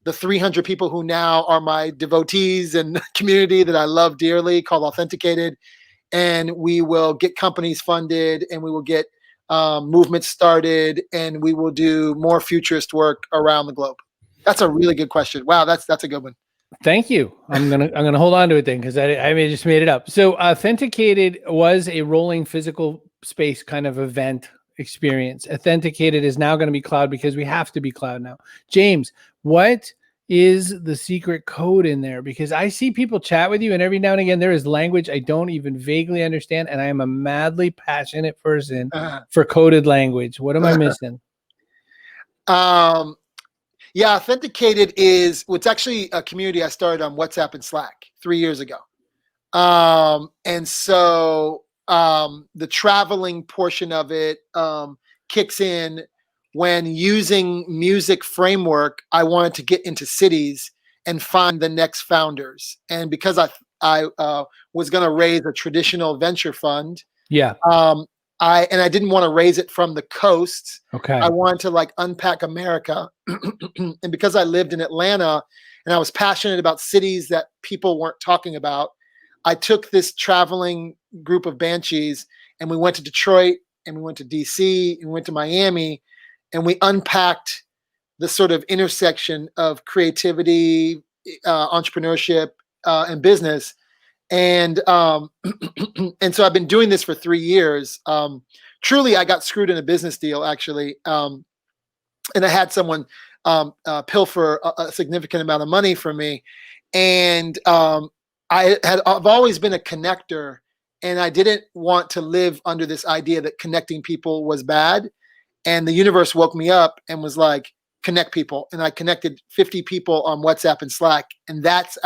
the 300 people who now are my devotees and community that I love dearly, called Authenticated, and we will get companies funded, and we will get movements started, and we will do more futurist work around the globe. That's a really good question. Wow, that's a good one. Thank you. I'm gonna hold on to it then, because I just made it up. So Authenticated was a rolling physical space kind of event experience. Authenticated is now going to be cloud because we have to be cloud now. James, what is the secret code in there? Because I see people chat with you, and every now and again there is language I don't even vaguely understand, and I am a madly passionate person for coded language. What am I missing? Yeah, Authenticated is what's actually a community I started on WhatsApp and Slack 3 years ago. And so the traveling portion of it kicks in when using music framework, I wanted to get into cities and find the next founders. And because I was going to raise a traditional venture fund, Yeah. I didn't want to raise it from the coast. Okay. I wanted to like unpack America. And because I lived in Atlanta and I was passionate about cities that people weren't talking about, I took this traveling group of Banshees and we went to Detroit and we went to DC and we went to Miami and we unpacked the sort of intersection of creativity, entrepreneurship, and business. And and so I've been doing this for 3 years. Truly, I got screwed in a business deal actually, and I had someone pilfer a significant amount of money from me, and I've always been a connector, and I didn't want to live under this idea that connecting people was bad. And the universe woke me up and was like, connect people. And I connected 50 people on WhatsApp and Slack. And that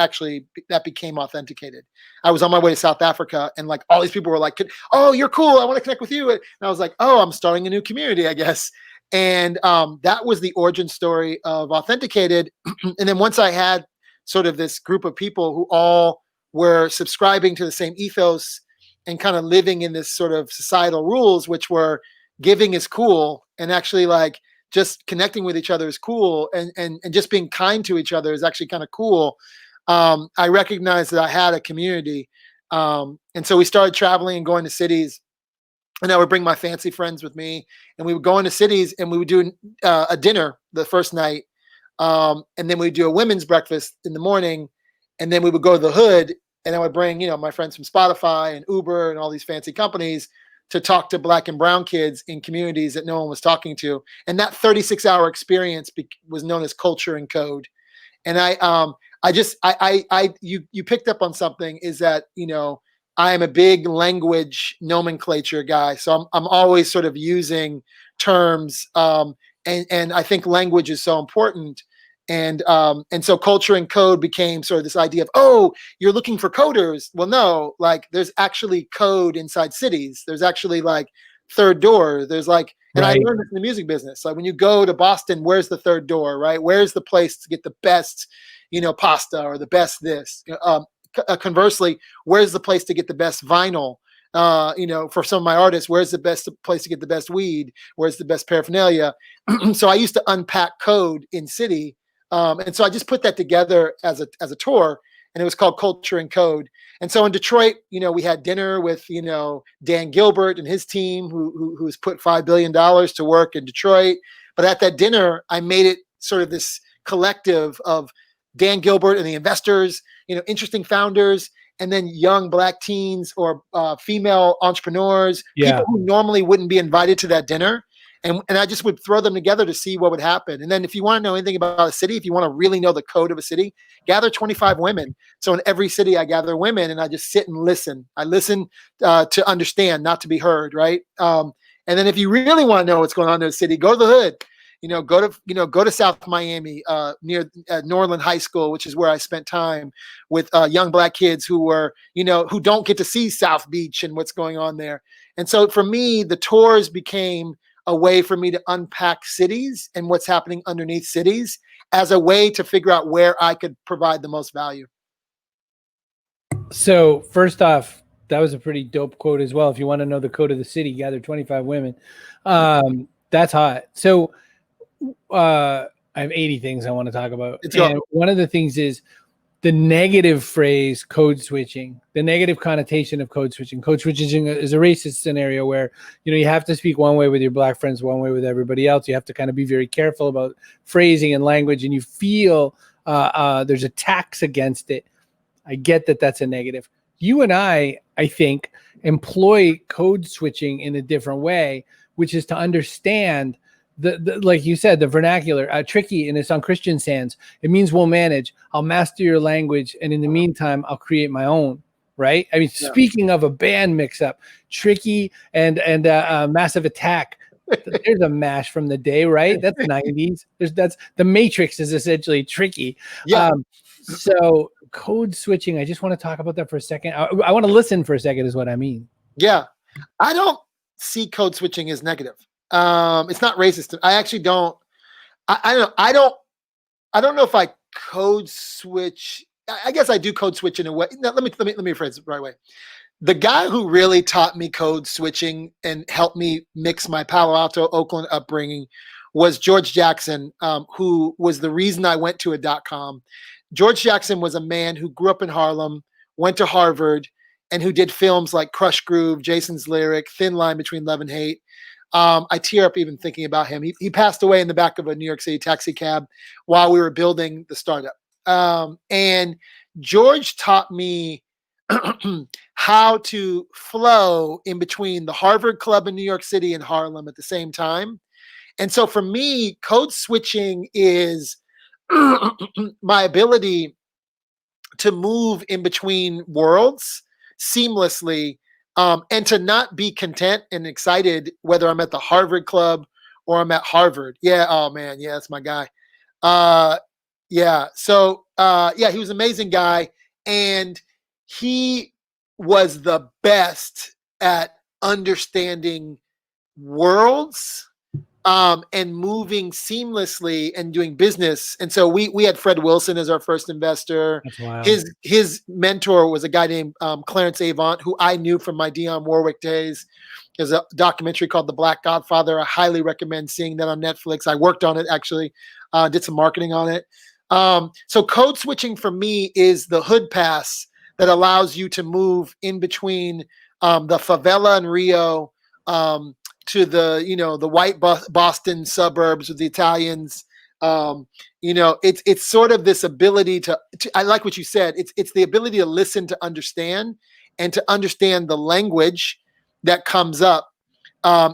became authenticated. I was on my way to South Africa and like all these people were like, oh, you're cool. I want to connect with you. And I was like, oh, I'm starting a new community, I guess. And that was the origin story of Authenticated. And then once I had sort of this group of people who all were subscribing to the same ethos and kind of living in this sort of societal rules, which were giving is cool and actually like just connecting with each other is cool, and just being kind to each other is actually kind of cool. I recognized that I had a community, and so we started traveling and going to cities. And I would bring my fancy friends with me, and we would go into cities, and we would do a dinner the first night, and then we'd do a women's breakfast in the morning, and then we would go to the hood, and I would bring my friends from Spotify and Uber and all these fancy companies to talk to Black and brown kids in communities that no one was talking to. And that 36-hour experience was known as Culture and Code. And you picked up on something, is that, I am a big language nomenclature guy. So I'm always sort of using terms. And I think language is so important. And so Culture and Code became sort of this idea of, oh, you're looking for coders. Well, no, like there's actually code inside cities. There's actually like third door. There's like, and Right. I learned this in the music business. Like when you go to Boston, where's the third door, right? Where's the place to get the best, pasta or the best this? Conversely, where's the place to get the best vinyl? For some of my artists, where's the best place to get the best weed? Where's the best paraphernalia? So I used to unpack code in city. And so I just put that together as a tour, and it was called Culture and Code. And so in Detroit, we had dinner with, Dan Gilbert and his team who's put $5 billion to work in Detroit. But at that dinner, I made it sort of this collective of Dan Gilbert and the investors, interesting founders, and then young Black teens or female entrepreneurs, people who normally wouldn't be invited to that dinner. And I just would throw them together to see what would happen. And then if you want to know anything about a city, if you want to really know the code of a city, gather 25 women. So in every city, I gather women and I just sit and listen. I listen to understand, not to be heard, right? And then if you really want to know what's going on in a city, go to the hood. Go to South Miami near Norland High School, which is where I spent time with young Black kids who were, who don't get to see South Beach and what's going on there. And so for me, the tours became a way for me to unpack cities and what's happening underneath cities as a way to figure out where I could provide the most value. So first off, that was a pretty dope quote as well. If you want to know the code of the city, gather 25 women. That's hot. So I have 80 things I want to talk about. And one of the things is the negative phrase code switching, the negative connotation of code switching. Code switching is a racist scenario where, you have to speak one way with your Black friends, one way with everybody else. You have to kind of be very careful about phrasing and language, and you feel there's a tax against it. I get that that's a negative. You and I think, employ code switching in a different way, which is to understand the like you said, the vernacular, tricky, and it's on Christian sands. It means we'll manage. I'll master your language, and in the meantime, I'll create my own. Right? I mean, speaking of a band mix-up, Tricky and Massive Attack. There's a mash from the day, right? That's 90s. That's the Matrix is essentially Tricky. Yeah. So code switching. I just want to talk about that for a second. I want to listen for a second. Is what I mean. Yeah, I don't see code switching as negative. It's not racist. I actually don't. I don't know. I don't know if I code switch. I guess I do code switch in a way. No, let me rephrase it the right way. The guy who really taught me code switching and helped me mix my Palo Alto, Oakland upbringing was George Jackson, who was the reason I went to a .com. George Jackson was a man who grew up in Harlem, went to Harvard, and who did films like Crush Groove, Jason's Lyric, Thin Line Between Love and Hate. I tear up even thinking about him. He passed away in the back of a New York City taxi cab while we were building the startup. And George taught me how to flow in between the Harvard Club in New York City and Harlem at the same time. And so for me, code switching is my ability to move in between worlds seamlessly, and to not be content and excited whether I'm at the Harvard Club or I'm at Harvard. Yeah. Oh man. Yeah, that's my guy. Yeah. So yeah, he was an amazing guy, and he was the best at understanding worlds, and moving seamlessly and doing business. And so we had Fred Wilson as our first investor. That's wild. His mentor was a guy named Clarence Avant, who I knew from my Dionne Warwick days. There's a documentary called The Black Godfather. I highly recommend seeing that on Netflix. I worked on it actually, did some marketing on it. So code switching for me is the hood pass that allows you to move in between the favela in Rio, to the the white Boston suburbs with the Italians. It's sort of this ability to I like what you said. It's the ability to listen, to understand, and to understand the language that comes up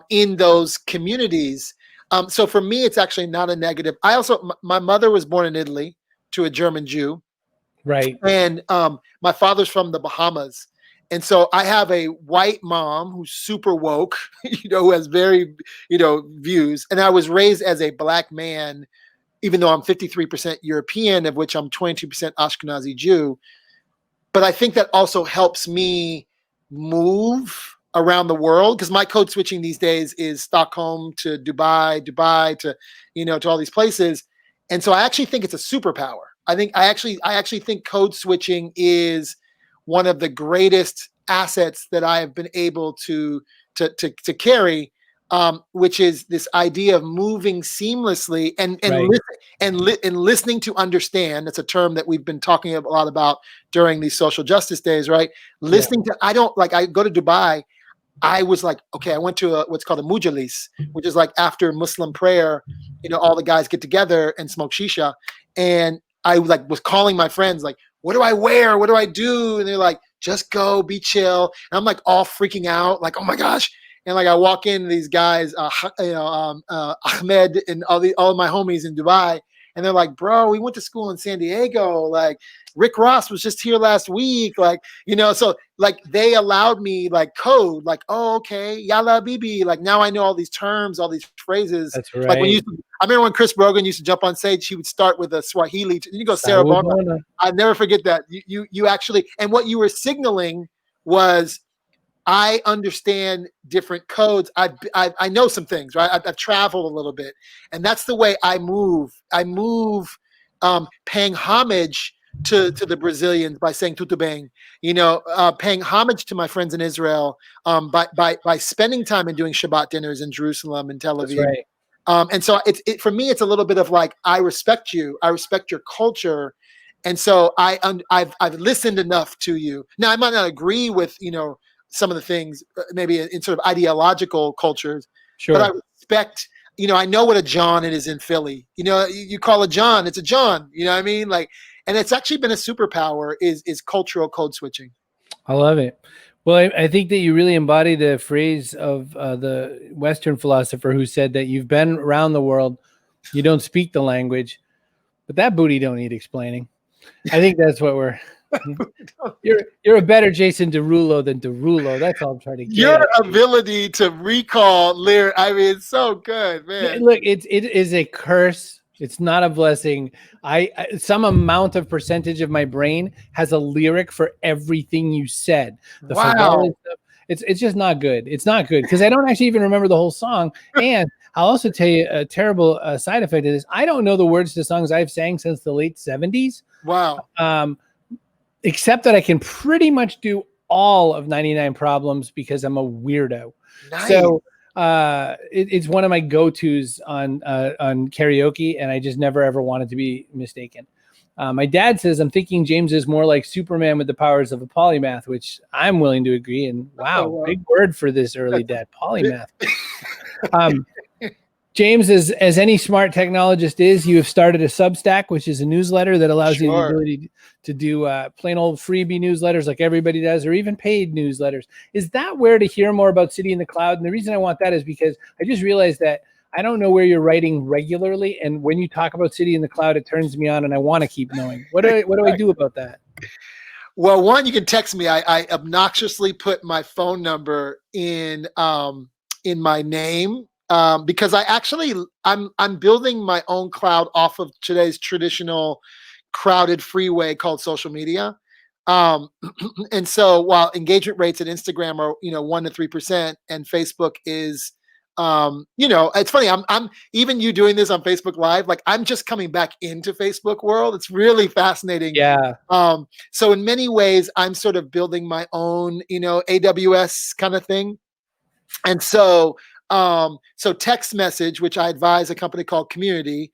in those communities. So for me, it's actually not a negative. I also, my mother was born in Italy to a German Jew. Right. And my father's from the Bahamas. And so I have a white mom who's super woke, who has very, views. And I was raised as a black man, even though I'm 53% European, of which I'm 22% Ashkenazi Jew. But I think that also helps me move around the world, because my code switching these days is Stockholm to Dubai to, to all these places. And so I actually think it's a superpower. I actually think code switching is one of the greatest assets that I have been able to carry, which is this idea of moving seamlessly and right. Listening to understand. That's a term that we've been talking a lot about during these social justice days, right? Listening to, I go to Dubai. I was like, okay, I went to what's called a mujalis, which is like after Muslim prayer, all the guys get together and smoke shisha. And I was calling my friends, like, what do I wear? What do I do? And they're like, just go, be chill. And I'm like all freaking out, like, oh my gosh. And like I walk in, these guys, Ahmed and all of my homies in Dubai, and they're like, bro, we went to school in San Diego. Like Rick Ross was just here last week. Like, so like they allowed me like code, like, oh, okay, yalla bibi. Like now I know all these terms, all these phrases. That's right. Like I remember when Chris Brogan used to jump on stage, he would start with a Swahili. You go, Sarah Bona. I never forget that. You actually, and what you were signaling was, I understand different codes. I know some things, right? I've traveled a little bit, and that's the way I move. I move, paying homage to the Brazilians by saying tudo bem. Paying homage to my friends in Israel, by spending time and doing Shabbat dinners in Jerusalem and Tel Aviv. That's right. And so for me, it's a little bit of like, I respect you. I respect your culture. And so I've listened enough to you. Now I might not agree with, some of the things, maybe in sort of ideological cultures, sure. But I respect, I know what a John it is in Philly. You call a John, it's a John. You know what I mean? Like, and it's actually been a superpower is cultural code switching. I love it. Well, I think that you really embody the phrase of the Western philosopher who said that you've been around the world, you don't speak the language, but that booty don't need explaining. I think that's what we're. You're a better Jason Derulo than Derulo. That's all I'm trying to get. Your ability to recall lyric, I mean, it's so good, man. Look, it is a curse. It's not a blessing. I some amount of percentage of my brain has a lyric for everything you said. The wow. stuff. It's just not good. It's not good because I don't actually even remember the whole song. And I'll also tell you a terrible side effect of this. I don't know the words to songs I've sang since the late 70s. Wow. Except that I can pretty much do all of 99 Problems because I'm a weirdo. Nice. So it's one of my go-tos on karaoke, and I just never ever wanted to be mistaken. My dad says I'm thinking James is more like Superman with the powers of a polymath, which I'm willing to agree. And wow, big word for this early dad, polymath. James, as any smart technologist is, you have started a Substack, which is a newsletter that allows you the ability to do plain old freebie newsletters like everybody does, or even paid newsletters. Is that where to hear more about City in the Cloud? And the reason I want that is because I just realized that I don't know where you're writing regularly. And when you talk about City in the Cloud, it turns me on and I want to keep knowing. What do I do about that? Well, one, you can text me. I obnoxiously put my phone number in my name. Because I'm building my own cloud off of today's traditional crowded freeway called social media. And so while engagement rates at Instagram are, 1 to 3% and Facebook is, it's funny. I'm even you doing this on Facebook Live, like I'm just coming back into Facebook world. It's really fascinating. Yeah. So in many ways I'm sort of building my own, AWS kind of thing. And so text message, which I advise a company called Community,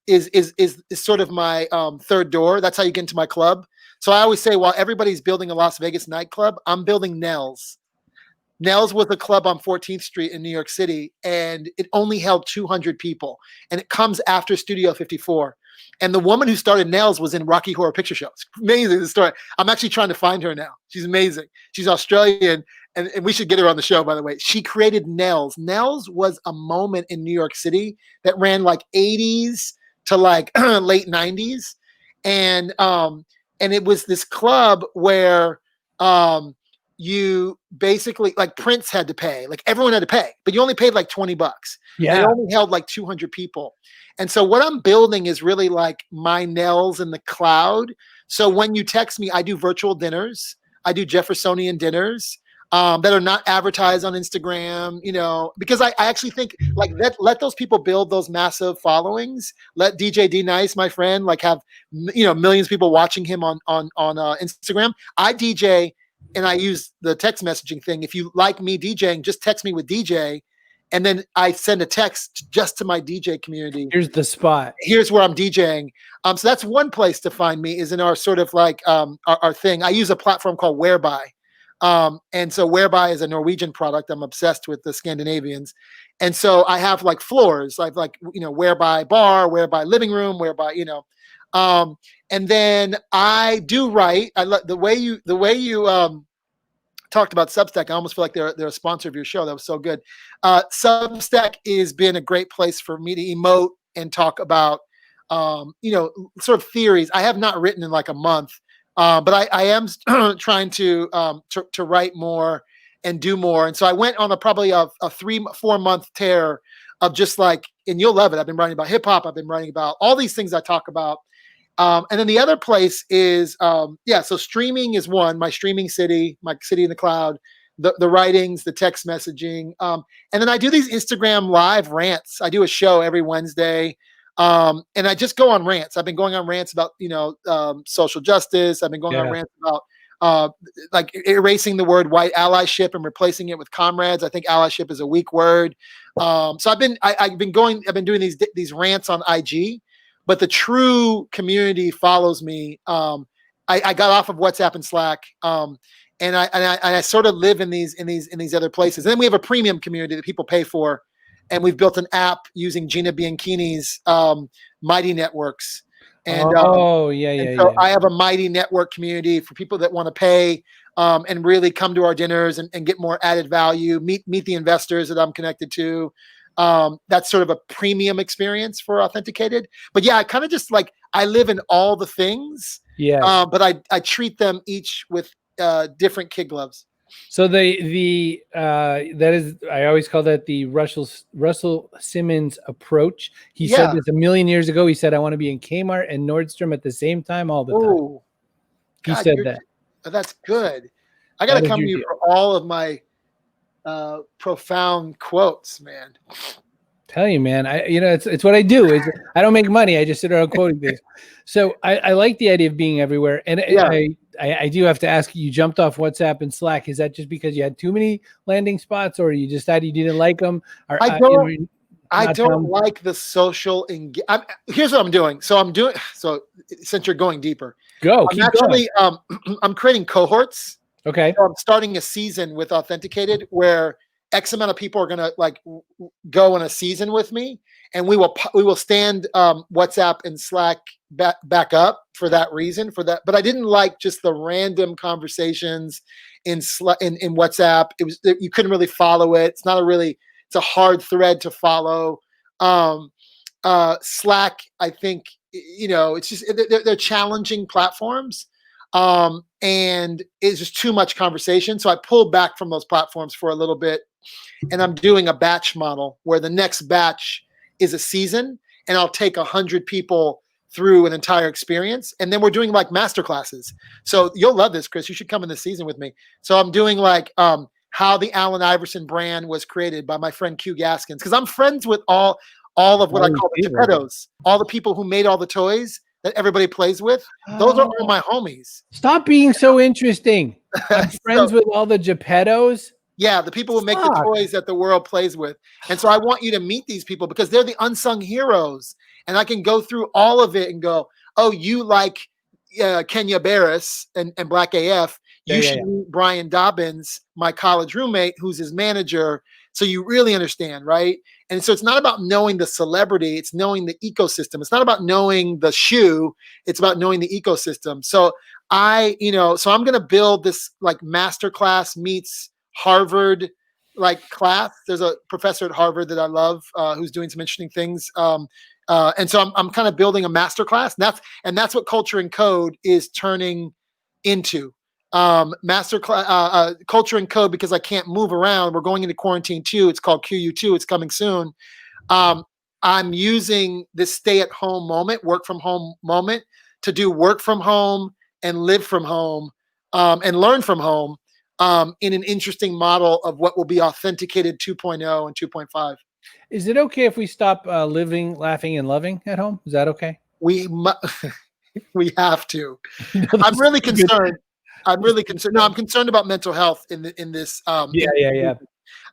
is sort of my third door. That's how you get into my club. So I always say, while everybody's building a Las Vegas nightclub, I'm building Nell's. Nell's was a club on 14th Street in New York City, and it only held 200 people. And it comes after Studio 54. And the woman who started Nell's was in Rocky Horror Picture Show. It's amazing, the story. I'm actually trying to find her now. She's amazing. She's Australian, and we should get her on the show, by the way. She created Nell's. Nell's was a moment in New York City that ran like 80s to like late 90s. And it was this club where you basically, like, Prince had to pay, like everyone had to pay, but you only paid like $20. Yeah. And it only held like 200 people. And so what I'm building is really like my Nell's in the cloud. So when you text me, I do virtual dinners. I do Jeffersonian dinners that are not advertised on Instagram, because I actually think like let those people build those massive followings. Let DJ D Nice, my friend, like have, millions of people watching him on Instagram. I DJ and I use the text messaging thing. If you like me DJing, just text me with DJ. And then I send a text just to my DJ community. Here's the spot. Here's where I'm DJing. So that's one place to find me, is in our sort of like our thing. I use a platform called Whereby. And so Whereby is a Norwegian product. I'm obsessed with the Scandinavians. And so I have like floors. I have like, Whereby bar, Whereby living room, Whereby, and then I do write. The way you talked about Substack, I almost feel like they're a sponsor of your show. That was so good. Substack has been a great place for me to emote and talk about, sort of theories. I have not written in like a month, but I am trying to write more and do more. And so I went on probably a 3-4 month tear of just like, and you'll love it. I've been writing about hip hop. I've been writing about all these things I talk about. And then the other place is, so streaming is one, my streaming city, my City in the Cloud, the writings, the text messaging. And then I do these Instagram live rants. I do a show every Wednesday. And I just go on rants. I've been going on rants about, social justice. I've been going on rants about like erasing the word white allyship and replacing it with comrades. I think allyship is a weak word. So I've been doing these rants on IG. But the true community follows me. I got off of WhatsApp and Slack, and I sort of live in these other places. And then we have a premium community that people pay for, and we've built an app using Gina Bianchini's Mighty Networks. And so I have a Mighty Network community for people that want to pay and really come to our dinners and get more added value. Meet the investors that I'm connected to. That's sort of a premium experience for Authenticated. But yeah, I kind of just like, I live in all the things. Yeah. But I treat them each with different kid gloves. So that is, I always call that the Russell Simmons approach. He said this a million years ago. He said, I want to be in Kmart and Nordstrom at the same time all the time. He said that. That's good. I got to That is come your to you deal. for all of my profound quotes, man. Tell you, man, it's what I do. Is I don't make money. I just sit around quoting things. So I like the idea of being everywhere. And Yeah. I do have to ask you, jumped off WhatsApp and Slack. Is that just because you had too many landing spots, or you decided you didn't like them? Or, I don't like the social here's what I'm doing. So since you're going deeper, I'm actually I'm creating cohorts. Okay. So I'm starting a season with Authenticated where X amount of people are gonna like go in a season with me, and we will stand WhatsApp and Slack back up for that reason. But I didn't like just the random conversations in WhatsApp. You couldn't really follow it. It's a hard thread to follow. Slack, I think, it's just they're challenging platforms, and it's just too much conversation. So I pulled back from those platforms for a little bit, and I'm doing a batch model where the next batch is a season, and I'll take 100 people through an entire experience, and then we're doing like master classes. So you'll love this, Chris. You should come in this season with me. So I'm doing like how the Allen Iverson brand was created by my friend Q Gaskins, because I'm friends with all of what I call the Geppettos, all the people who made all the toys that everybody plays with. Those are all my homies. Stop being so interesting. I'm friends with all the Geppettos. Yeah, the people who make the toys that the world plays with. And so I want you to meet these people because they're the unsung heroes. And I can go through all of it and go, oh, you like Kenya Barris and Black AF. You should meet Brian Dobbins, my college roommate, who's his manager. So you really understand, right? And so it's not about knowing the celebrity, it's knowing the ecosystem. It's not about knowing the shoe, it's about knowing the ecosystem. So I'm going to build this like masterclass meets Harvard like class. There's a professor at Harvard that I love who's doing some interesting things. And so I'm kind of building a masterclass. And that's what Culture and Code is turning into. Culture and Code, because I can't move around. We're going into quarantine 2. It's called QU2. It's coming soon. I'm using this stay-at-home moment, work from home moment, to do work from home and live from home and learn from home in an interesting model of what will be Authenticated 2.0 and 2.5. Is it okay if we stop living, laughing, and loving at home? Is that okay? We have to. I'm really concerned. No, I'm concerned about mental health in this. Yeah.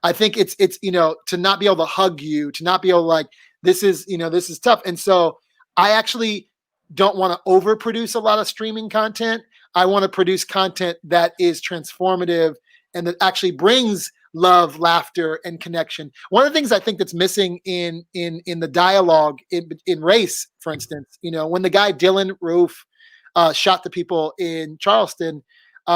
I think it's to not be able to hug you, to not be able to like, this is tough. And so I actually don't want to overproduce a lot of streaming content. I want to produce content that is transformative and that actually brings love, laughter, and connection. One of the things I think that's missing in the dialogue in race, for instance, when the guy Dylan Roof shot the people in Charleston,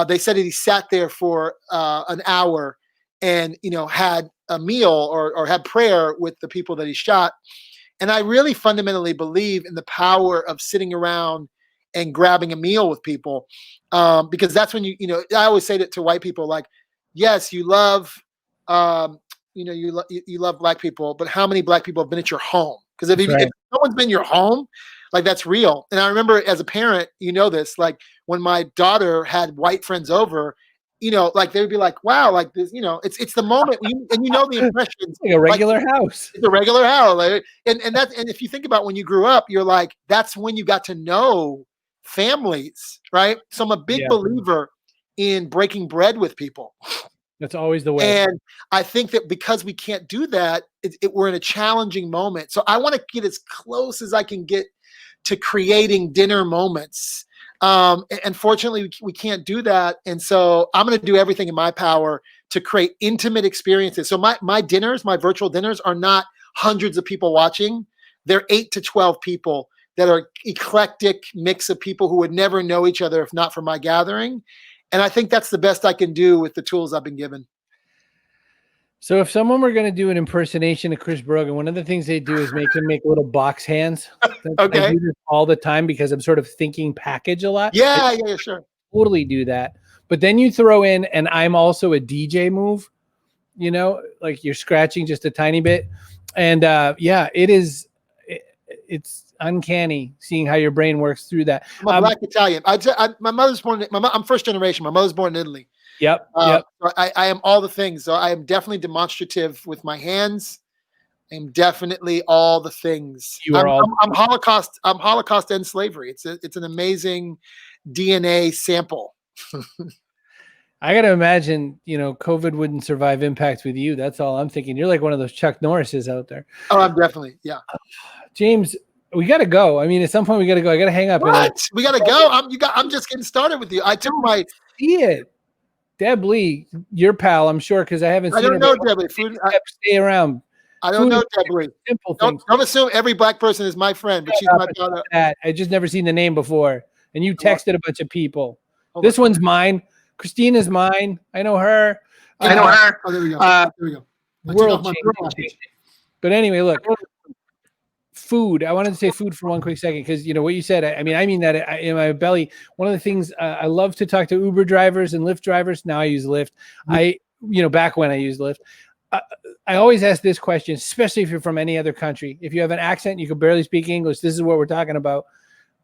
they said that he sat there for an hour and had a meal or had prayer with the people that he shot. And I really fundamentally believe in the power of sitting around and grabbing a meal with people, because that's when I always say that to white people, like, yes, you love you love Black people, but how many Black people have been at your home? Because if someone's been in your home, like, that's real. And I remember as a parent, this, like when my daughter had white friends over, like they would be like, wow, like this, it's the moment the impressions. Like a regular house. It's a regular house. Like, and if you think about when you grew up, you're like, that's when you got to know families, right? So I'm a big believer in breaking bread with people. That's always the way. And I think that because we can't do that, we're in a challenging moment. So I want to get as close as I can get to creating dinner moments. Unfortunately, we can't do that. And so I'm going to do everything in my power to create intimate experiences. So my dinners, my virtual dinners, are not hundreds of people watching. They're 8 to 12 people that are eclectic mix of people who would never know each other if not for my gathering. And I think that's the best I can do with the tools I've been given. So if someone were going to do an impersonation of Chris Brogan, one of the things they do is make them make little box hands. Okay. I do this all the time because I'm sort of thinking package a lot. Yeah, sure. Totally do that. But then you throw in, and I'm also a DJ move, like you're scratching just a tiny bit. And it's uncanny seeing how your brain works through that. I'm a Black Italian. My mother's born. I'm first generation. My mother's born in Italy. Yep. Yep. So I am all the things. So I am definitely demonstrative with my hands. I'm definitely all the things. You are all. I'm Holocaust. I'm Holocaust and slavery. It's an amazing DNA sample. I got to imagine, COVID wouldn't survive impact with you. That's all I'm thinking. You're like one of those Chuck Norrises out there. Oh, I'm definitely, yeah. James, we got to go. I mean, at some point we got to go. I got to hang up. What? We got to go. I'm just getting started with you. I took my. See it. Deb Lee, your pal, I'm sure, because I haven't seen her. I don't know Deb Lee. Food, stay around. I don't know Deb Lee. Simple things. Don't assume every black person is my friend, but she's my pal. I just never seen the name before. And you texted a bunch of people. This one's mine. Christina's mine. I know her. I know her. Oh, there we go. There we go. World changing. But anyway, look. Food. I wanted to say food for one quick second because what you said. I mean that in my belly. One of the things I love to talk to Uber drivers and Lyft drivers. Now I use Lyft. Back when I used Lyft, I always ask this question, especially if you're from any other country. If you have an accent, you can barely speak English. This is what we're talking about.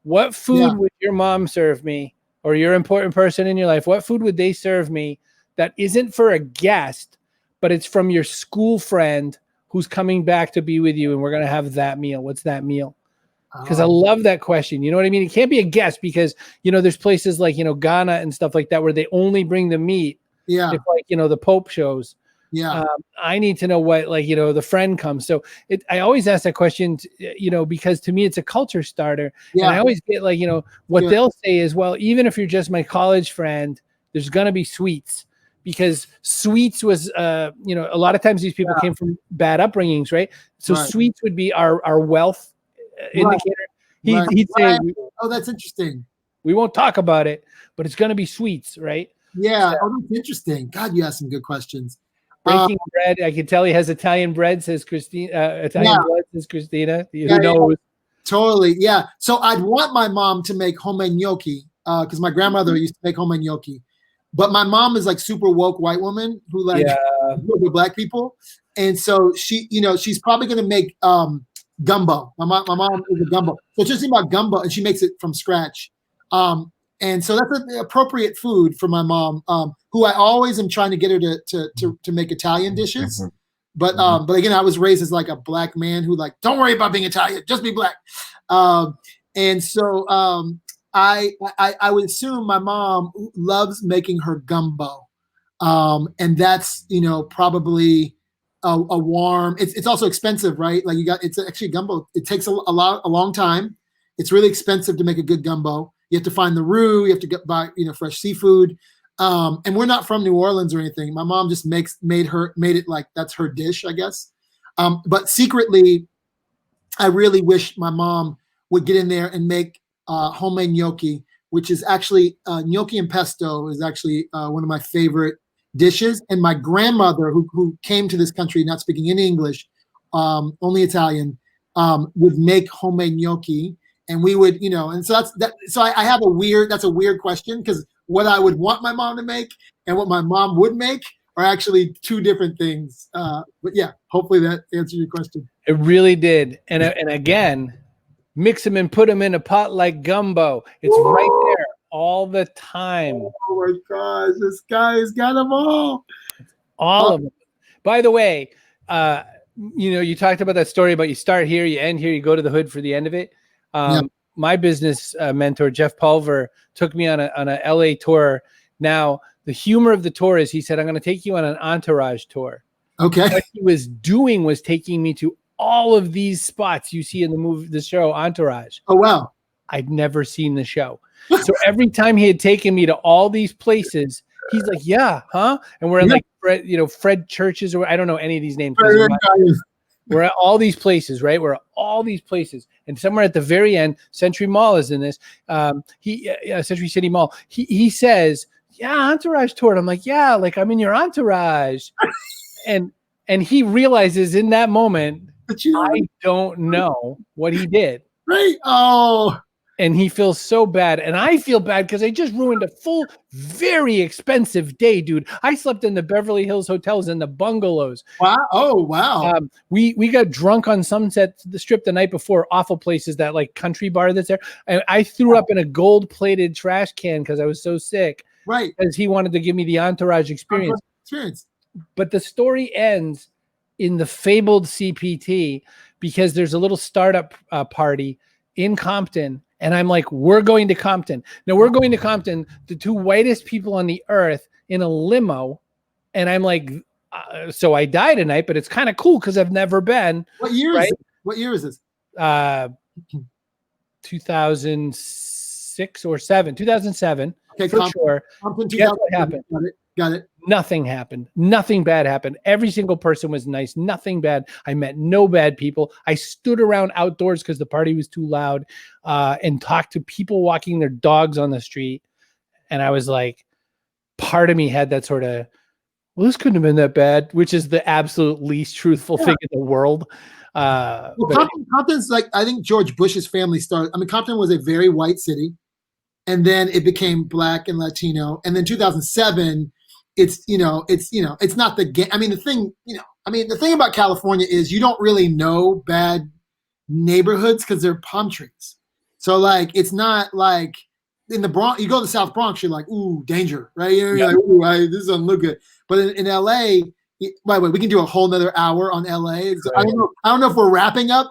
What food would your mom serve me, or your important person in your life? What food would they serve me that isn't for a guest, but it's from your school friend who's coming back to be with you, and we're going to have that meal? What's that meal? Because I love that question. You know what I mean? It can't be a guest because, there's places like, Ghana and stuff like that where they only bring the meat. Yeah. If the Pope shows. Yeah. I need to know what, the friend comes. So I always ask that question, because to me it's a culture starter. Yeah. And I always get what they'll say is, well, even if you're just my college friend, there's going to be sweets. Because sweets was, a lot of times these people came from bad upbringings, right? So sweets would be our wealth indicator. He'd say, oh, that's interesting. We won't talk about it, but it's going to be sweets, right? Yeah. So, that's interesting. God, you asked some good questions. Breaking bread. I can tell he has Italian bread, says Christina. Italian blood, says Christina. Who knows? Totally. Yeah. So I'd want my mom to make homemade gnocchi because my grandmother used to make homemade gnocchi. But my mom is like super woke white woman who with black people. And so she's probably going to make gumbo. My mom is a gumbo. So just think about gumbo, and she makes it from scratch. And so that's an appropriate food for my mom, who I always am trying to get her to make Italian dishes. But again, I was raised as like a black man who don't worry about being Italian, just be black. And so I would assume my mom loves making her gumbo. And that's, probably a warm, it's also expensive, right? It's actually gumbo. It takes a long time. It's really expensive to make a good gumbo. You have to find the roux. You have to buy, fresh seafood. And we're not from New Orleans or anything. My mom just made it like that's her dish, I guess. But secretly, I really wish my mom would get in there and make homemade gnocchi, which is actually gnocchi and pesto is actually one of my favorite dishes. And my grandmother, who came to this country not speaking any English, only Italian, would make homemade gnocchi. And we would, and so So I have that's a weird question because what I would want my mom to make and what my mom would make are actually two different things. But yeah, hopefully that answered your question. It really did. And again, mix them and put them in a pot like gumbo. It's right there all the time. Oh my gosh, this guy has got them all. All of them. By the way, you talked about that story about you start here, you end here, you go to the hood for the end of it. My business mentor, Jeff Pulver, took me on a LA tour. Now, the humor of the tour is he said, I'm going to take you on an entourage tour. Okay. What he was doing was taking me to all of these spots you see in the show Entourage. Oh, wow. I'd never seen the show. So every time he had taken me to all these places, he's like, yeah, huh? And we're in like Fred Churches, or I don't know any of these names. We're at all these places, right? We're at all these places. And somewhere at the very end, Century Mall is in this. Century City Mall. He says, yeah, entourage tour. And I'm like, yeah, like I'm in your entourage. and he realizes in that moment, I don't know what he did. Right. Oh. And he feels so bad. And I feel bad because I just ruined a full, very expensive day, dude. I slept in the Beverly Hills hotels and the bungalows. Wow. Oh, wow. We got drunk on Sunset the Strip the night before. Awful places, that like country bar that's there. And I threw up in a gold-plated trash can because I was so sick. Right. Because he wanted to give me the entourage experience. But the story ends in the fabled CPT because there's a little startup party in Compton. And I'm like, we're going to Compton. Now we're going to Compton, the two whitest people on the earth in a limo. And I'm like, so I die tonight, but it's kind of cool because I've never been. What year is this? What year is this? 2006 or 7, 2007. Okay, for sure. Guess what happened? Got it. Nothing happened. Nothing bad happened. Every single person was nice. Nothing bad. I met no bad people. I stood around outdoors because the party was too loud and talked to people walking their dogs on the street. And I was like, part of me had that sort of, well, this couldn't have been that bad, which is the absolute least truthful thing in the world. Compton's like, I think George Bush's family started. I mean, Compton was a very white city, and then it became Black and Latino. And then 2007, it's not the game. I mean, the thing about California is you don't really know bad neighborhoods because they're palm trees. So like, it's not like in the Bronx, you go to the South Bronx, you're like, ooh, danger, right? You're like, ooh, this doesn't look good. But in LA, by the way, we can do a whole nother hour on LA. I don't know if we're wrapping up.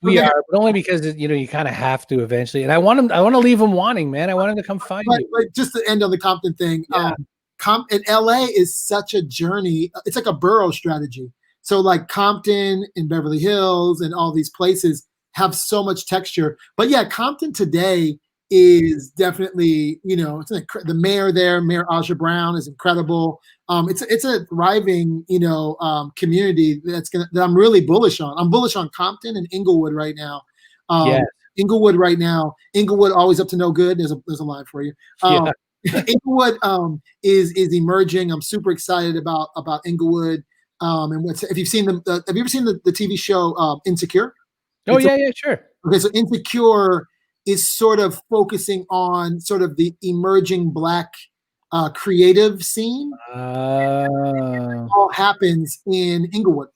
We are, but only because you kind of have to eventually. And I want to leave them wanting, man. I want them to come find you. But just to end on the Compton thing, in LA is such a journey. It's like a borough strategy. So like Compton and Beverly Hills and all these places have so much texture. But yeah, Compton today is definitely, the mayor there, Mayor Aja Brown, is incredible. It's a thriving, community that I'm really bullish on. I'm bullish on Compton and Inglewood right now. Inglewood right now. Inglewood always up to no good. There's a line for you. Inglewood is emerging. I'm super excited about Inglewood. And if you've seen have you ever seen the TV show Insecure? Oh, sure. Okay, so Insecure is sort of focusing on sort of the emerging Black creative scene. It all happens in Inglewood.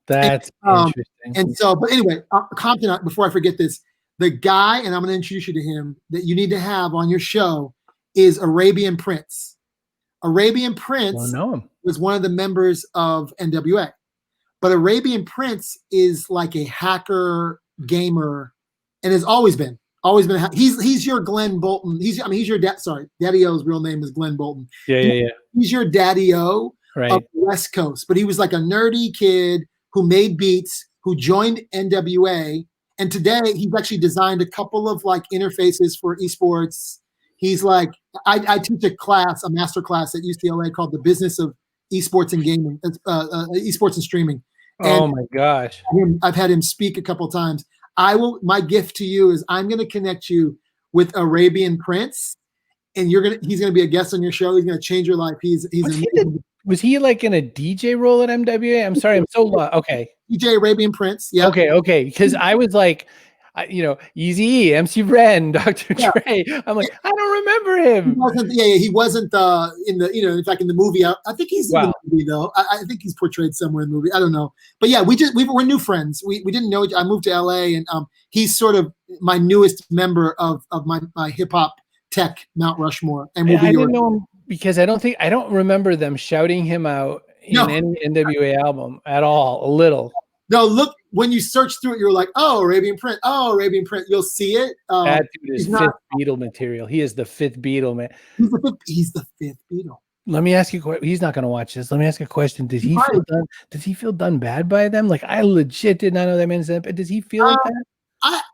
That's interesting. And so, but anyway, Compton, before I forget this, the guy, and I'm going to introduce you to him, that you need to have on your show is Arabian Prince. Arabian Prince was one of the members of NWA. But Arabian Prince is like a hacker gamer and has always been. He's your Glenn Bolton. He's your dad. Sorry, Daddy O's real name is Glenn Bolton. Yeah. He's your Daddy O of the West Coast, but he was like a nerdy kid who made beats, who joined NWA, and today he's actually designed a couple of like interfaces for esports. He's like, I teach a master class at UCLA called The Business of Esports and Gaming, Esports and Streaming. And oh my gosh! I've had him speak a couple of times. My gift to you is I'm going to connect you with Arabian Prince, and he's going to be a guest on your show. He's going to change your life. Was he like in a DJ role at MWA? I'm sorry, I'm so lost. Okay. DJ Arabian Prince. Yeah. Okay. Because I was like, Eazy-E, MC Ren, Dr. Dre. I'm like, I don't remember him. He wasn't in the, in fact, in the movie. I think he's in the movie though. I think he's portrayed somewhere in the movie. I don't know. But yeah, we're new friends. We didn't know. I moved to LA, and he's sort of my newest member of my hip hop tech Mount Rushmore. And I didn't know him because I don't remember them shouting him out in any NWA album at all. A little. No, look, when you search through it, you're like, Arabian Prince. You'll see it. That dude is fifth Beatle material. He is the fifth Beatle, man. He's the fifth Beatle. Let me ask you, he's not going to watch this. Let me ask you a question. Does he feel done bad by them? Like, I legit did not know that man's that. Does he feel like that?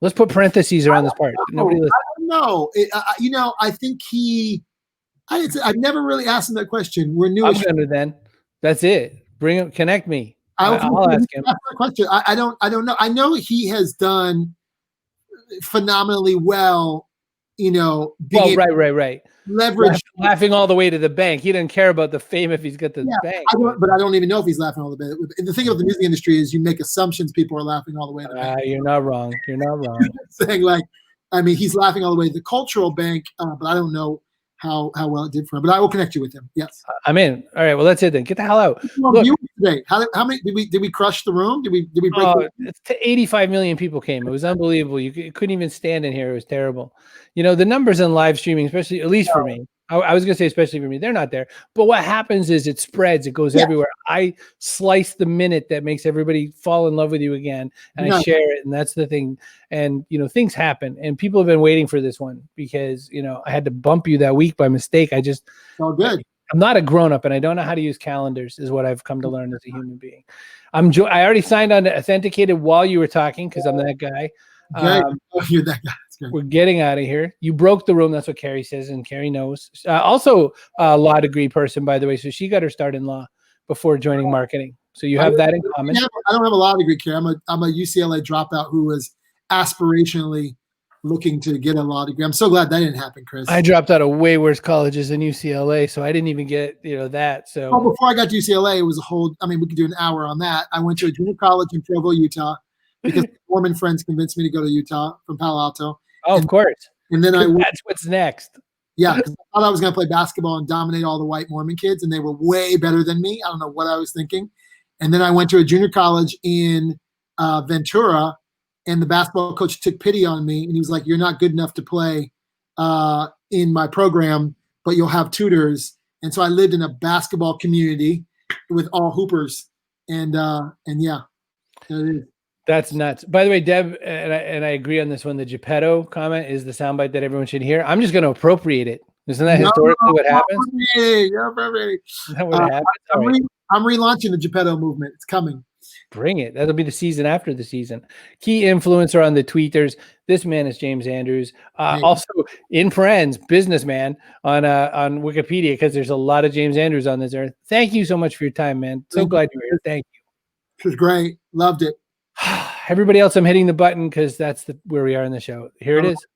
Let's put parentheses around this part. Nobody listens. I don't know. I think I've never really asked him that question. We're new. I'm gonna then. That's it. Bring him. Connect me. I'll ask him. Question. I don't know. I know he has done phenomenally well. Right. Leverage, laughing all the way to the bank. He doesn't care about the fame if he's got the bank. But I don't even know if he's laughing all the way. The thing about the music industry is you make assumptions people are laughing all the way to the bank. You're not wrong. Saying he's laughing all the way to the cultural bank, but I don't know how well it did for him. But I will connect you with him. Yes. I'm in. All right. Well, that's it then. Get the hell out. Look, today. How many did we crush the room? Did we break? It's 85 million people came. It was unbelievable. You couldn't even stand in here. It was terrible. You know, the numbers on live streaming, especially, at least for me, I was going to say, especially for me, they're not there. But what happens is it spreads. It goes everywhere. I slice the minute that makes everybody fall in love with you again. And I share it. And that's the thing. And, you know, things happen. And people have been waiting for this one because, you know, I had to bump you that week by mistake. I'm not a grown-up, and I don't know how to use calendars, is what I've come to learn as a human being. I already signed on to Authenticated while you were talking because I'm that guy. You're that guy. We're getting out of here. You broke the room. That's what Carrie says, and Carrie knows. Also a law degree person, by the way. So she got her start in law before joining marketing. So you have that in common. I don't have a law degree, Carrie. I'm a UCLA dropout who was aspirationally looking to get a law degree. I'm so glad that didn't happen, Chris. I dropped out of way worse colleges than UCLA, so I didn't even get that. So before I got to UCLA, it was a whole. I mean, we could do an hour on that. I went to a junior college in Provo, Utah, because Mormon friends convinced me to go to Utah from Palo Alto. Oh, of course. And then that's what's next. Yeah, because I thought I was going to play basketball and dominate all the white Mormon kids, and they were way better than me. I don't know what I was thinking. And then I went to a junior college in Ventura, and the basketball coach took pity on me, and he was like, "You're not good enough to play in my program, but you'll have tutors." And so I lived in a basketball community with all hoopers, and yeah, it is. That's nuts. By the way, Deb, and I agree on this one. The Geppetto comment is the soundbite that everyone should hear. I'm just going to appropriate it. Isn't that historically what happens? Isn't that what happens? I'm relaunching the Geppetto movement. It's coming. Bring it. That'll be the season after the season. Key influencer on the tweeters. This man is James Andrews. Also, in friends, businessman on Wikipedia, because there's a lot of James Andrews on this earth. Thank you so much for your time, man. So glad you were here. Thank you. It was great. Loved it. Everybody else, I'm hitting the button because that's where we are in the show. Here it is.